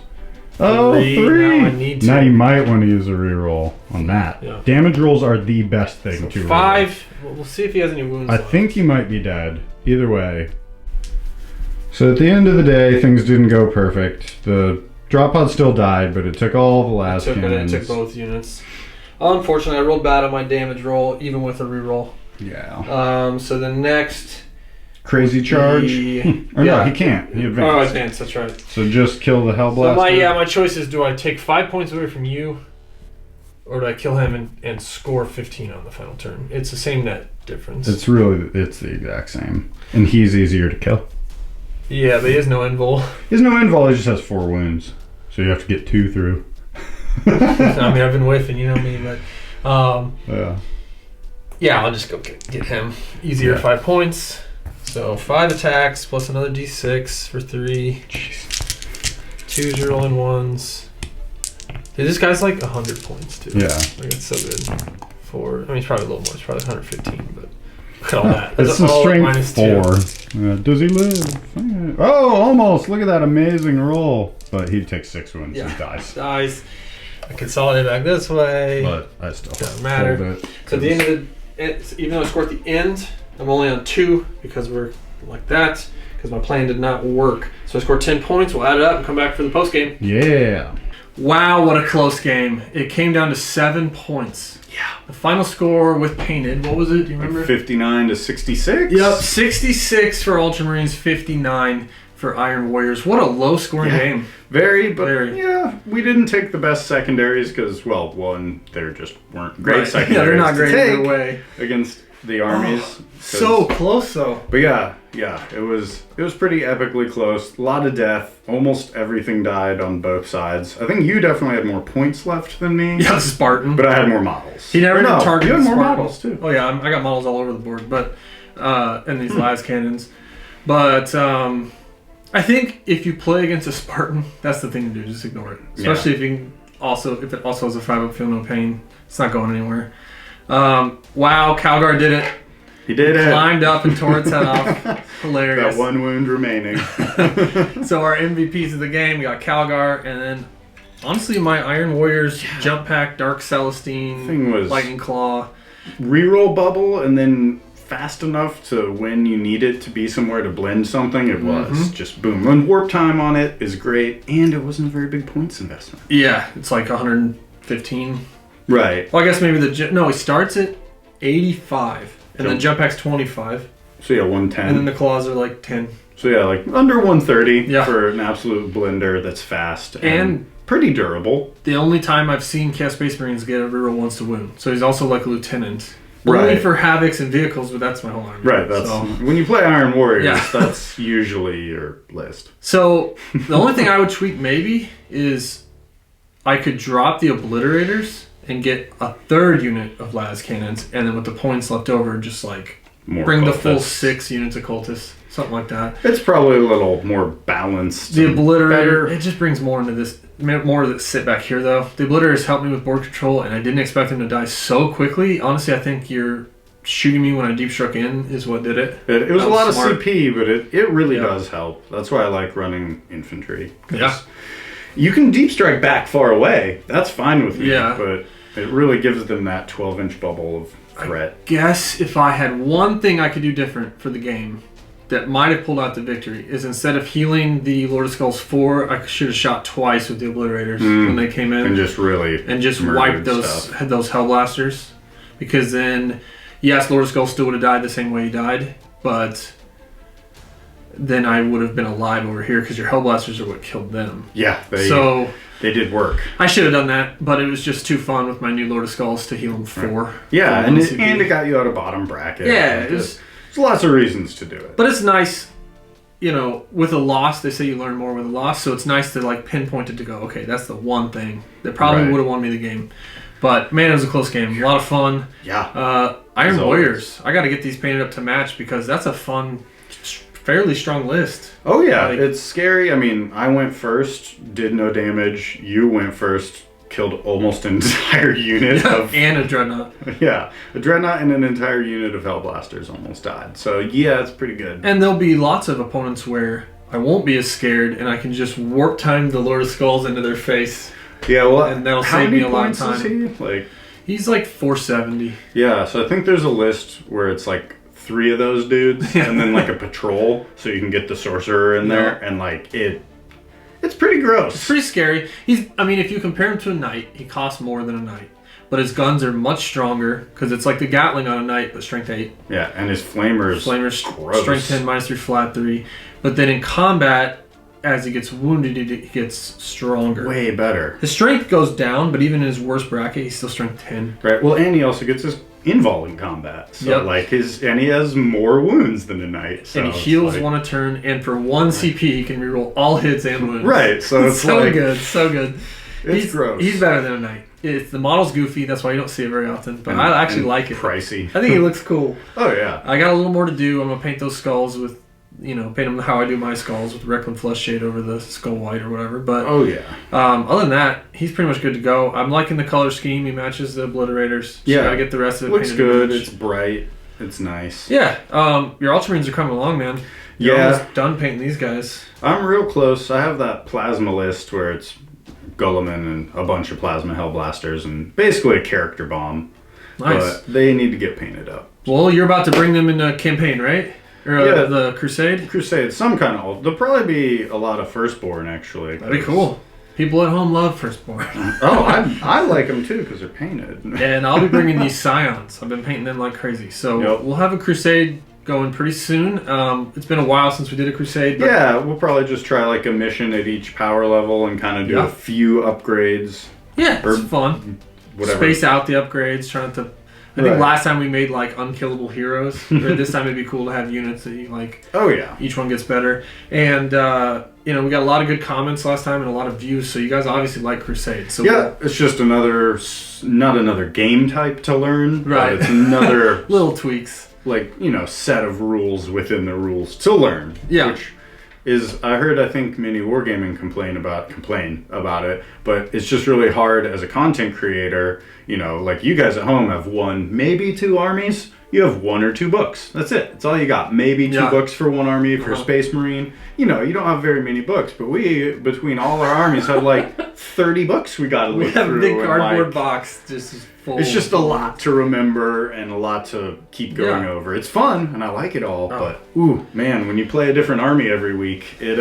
Oh, 3! Now I need to. Now you might want to use a reroll on that. Yeah. Damage rolls are the best thing So to 5. We'll see if he has any wounds. roll. I think he might be dead. Either way. So at the end of the day, things didn't go perfect. The drop pod still died, but it took all the last cannons. It took both units. Unfortunately, I rolled bad on my damage roll, even with a reroll. Yeah. So the next... Crazy charge? Or no, he can't. He advanced. Oh, advanced, that's right. So just kill the Hellblaster? So my choice is, do I take 5 points away from you, or do I kill him and score 15 on the final turn? It's the same net difference. It's the exact same. And he's easier to kill. Yeah, but he has no invul. He has no invul, he just has 4 wounds. So you have to get 2 through. I mean, I've been whiffing, you know me, but... Yeah. Yeah, I'll just go get him. Easier 5 points. So 5 attacks plus another d6 for 3. Jeez. Twos are rolling ones. Dude, this guy's like 100 points too. Yeah. Like it's so good. He's probably a little more. He's probably 115, but look at all that. It's a strength 4. Does he live? Oh, almost. Look at that amazing roll. But he takes 6 wounds and dies. I consolidate back this way. But I still doesn't matter. So at the end of even though I score at the end, I'm only on 2 because we're like that. Because my plan did not work. So I scored 10 points. We'll add it up and come back for the post game. Yeah. Wow, what a close game. It came down to 7 points. Yeah. The final score with painted, what was it? Do you remember? 59 to 66? Yep, 66 for Ultramarines, 59 for Iron Warriors. What a low-scoring game. Very. Yeah, we didn't take the best secondaries because, well, one, there just weren't great secondaries. Yeah, they're not great either way. Against the armies. So close, though. But yeah, it was pretty epically close. A lot of death. Almost everything died on both sides. I think you definitely had more points left than me. Yeah, Spartan. But I had more models. He never targeted you had more Spartan. models, too. Oh, yeah, I got models all over the board, but and these las cannons. But I think if you play against a Spartan, that's the thing to do. Just ignore it. Especially if it also has a 5-up feel no pain. It's not going anywhere. Wow, Calgar did it. He did it. Climbed up and tore its head off. Hilarious. Got 1 wound remaining. So our MVPs of the game, we got Calgar, and then honestly my Iron Warriors Jump Pack, Dark Celestine, Thing was Lightning Claw. Reroll bubble and then fast enough to when you need it to be somewhere to blend something, it was just boom. And warp time on it is great, and it wasn't a very big points investment. Yeah, it's like 115. Right. Well, I guess maybe he starts at 85, and then Jump Pack's 25. So yeah, 110. And then the claws are like 10. So yeah, like under 130 for an absolute blender that's fast and pretty durable. The only time I've seen Chaos Space Marines get a reroll once to wound. So he's also like a lieutenant. Only for Havocs and vehicles, but that's my whole army. Right, that's when you play Iron Warriors, that's usually your list. So the only thing I would tweak maybe is I could drop the Obliterators and get a 3rd unit of las cannons, and then with the points left over, just like bring the full 6 units of cultists, something like that. It's probably a little more balanced. The Obliterator, it just brings more into this, more that sit back here though. The Obliterators helped me with board control, and I didn't expect them to die so quickly. Honestly, I think you're shooting me when I deep struck in is what did it. It was a lot of CP, but it really does help. That's why I like running infantry. Yeah. You can deep strike back far away. That's fine with me. Yeah. But it really gives them that 12-inch bubble of threat. I guess if I had one thing I could do different for the game that might have pulled out the victory is instead of healing the Lord of Skulls 4, I should have shot twice with the Obliterators when they came in. And just really wiped those Hellblasters. Because then, yes, Lord of Skulls still would have died the same way he died, but then I would have been alive over here because your Hellblasters are what killed them. Yeah, they did work. I should have done that, but it was just too fun with my new Lord of Skulls to heal them 4. Yeah, and it got you out of bottom bracket. Yeah, there's lots of reasons to do it. But it's nice, with a loss, they say you learn more with a loss, so it's nice to like pinpoint it to go, okay, that's the one thing that probably would have won me the game. But man, it was a close game. A lot of fun. Yeah. Iron Warriors. I got to get these painted up to match because that's a fun, fairly strong list. Oh yeah, it's scary. I mean, I went first, did no damage. You went first, killed almost an entire unit and a Dreadnought. Yeah, a Dreadnought and an entire unit of Hellblasters almost died. So yeah, it's pretty good. And there'll be lots of opponents where I won't be as scared and I can just warp time the Lord of Skulls into their face. Yeah, well, and that'll save me a lot of time. How many points is he? He's like 470. Yeah, so I think there's a list where it's like 3 of those dudes and then like a patrol so you can get the sorcerer in there and like it's pretty gross. It's pretty scary. If you compare him to a knight, he costs more than a knight. But his guns are much stronger because it's like the Gatling on a knight but strength 8. Yeah, and his flamers gross. Strength 10 -3 flat 3. But then in combat, as he gets wounded, he gets stronger. Way better. His strength goes down, but even in his worst bracket, he's still strength 10. Right. Well, and he also gets his invul in combat. So and he has more wounds than a knight. So and he heals 1 a turn, and for 1 CP, he can reroll all hits and wounds. Right. So it's so good, so good. It's gross. He's better than a knight. The model's goofy, that's why you don't see it very often. But I actually like it. Pricey. I think it looks cool. Oh yeah. I got a little more to do. I'm gonna paint those skulls with you know, paint them how I do my skulls with Reckland flush shade over the skull white or whatever. But oh yeah. Other than that, he's pretty much good to go. I'm liking the color scheme. He matches the Obliterators. So Yeah, you gotta get the rest of it. Looks painted good. image. It's bright. It's nice. Yeah. Your Ultramarines are coming along, man. You're almost done painting these guys. I'm real close. I have that plasma list where it's Guilliman and a bunch of plasma Hellblasters and basically a character bomb. Nice. But they need to get painted up. Well, you're about to bring them in a campaign, right? Or the Crusade? Crusade, some kind of... There'll probably be a lot of Firstborn, actually. That'd be cool. People at home love Firstborn. I like them too because they're painted. And I'll be bringing these Scions. I've been painting them like crazy. So we'll have a Crusade going pretty soon. It's been a while since we did a Crusade. But yeah, we'll probably just try like a mission at each power level and kind of do a few upgrades. Yeah, it's fun. Whatever. Space out the upgrades, trying to... I think last time we made like unkillable heroes. Or this time it'd be cool to have units that you like. Oh yeah. Each one gets better. And you know, we got a lot of good comments last time and a lot of views. So you guys obviously like Crusade. So yeah, it's just not another game type to learn. Right. But it's another little tweaks. Like, you know, set of rules within the rules to learn. Yeah. Which is, I heard, I think, Mini Wargaming complain about it, but it's just really hard as a content creator. You know, like you guys at home have one, maybe two armies. You have one or two books. That's it. That's all you got. Maybe two books for one army for a Space Marine. You know, you don't have very many books, but we, between all our armies, have like 30 books we got to look through. We have a big cardboard box just full. It's just a lot to remember and a lot to keep going over. It's fun, and I like it all, but, ooh, man, when you play a different army every week, it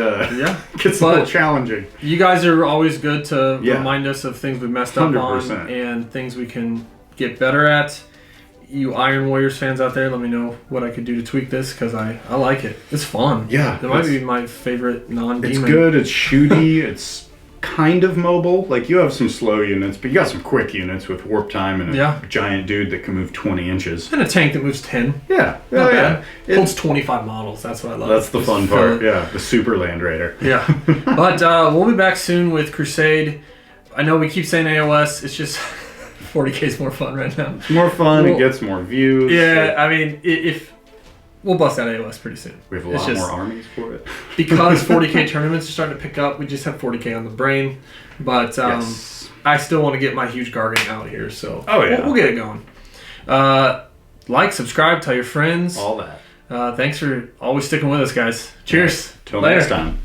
gets a little challenging. You guys are always good to remind us of things we messed up 100%. On and things we can get better at. You Iron Warriors fans out there, let me know what I could do to tweak this, because I like it. It's fun. Yeah. It might be my favorite non-demon. It's good, it's shooty, it's kind of mobile. Like, you have some slow units, but you got some quick units with warp time and a giant dude that can move 20 inches. And a tank that moves 10. Yeah. Not bad. It holds 25 models. That's what I love. That's the fun part. Yeah. The Super Land Raider. Yeah. But we'll be back soon with Crusade. I know we keep saying AOS. It's just 40k is more fun right now. It's more fun. It gets more views. Yeah. I mean, if we'll bust out AOS pretty soon. We have a lot more armies for it. Because 40k tournaments are starting to pick up, we just have 40k on the brain. But I still want to get my huge Gargant out here, so we'll get it going. Like, subscribe, tell your friends. All that. Thanks for always sticking with us, guys. Cheers. Till next time.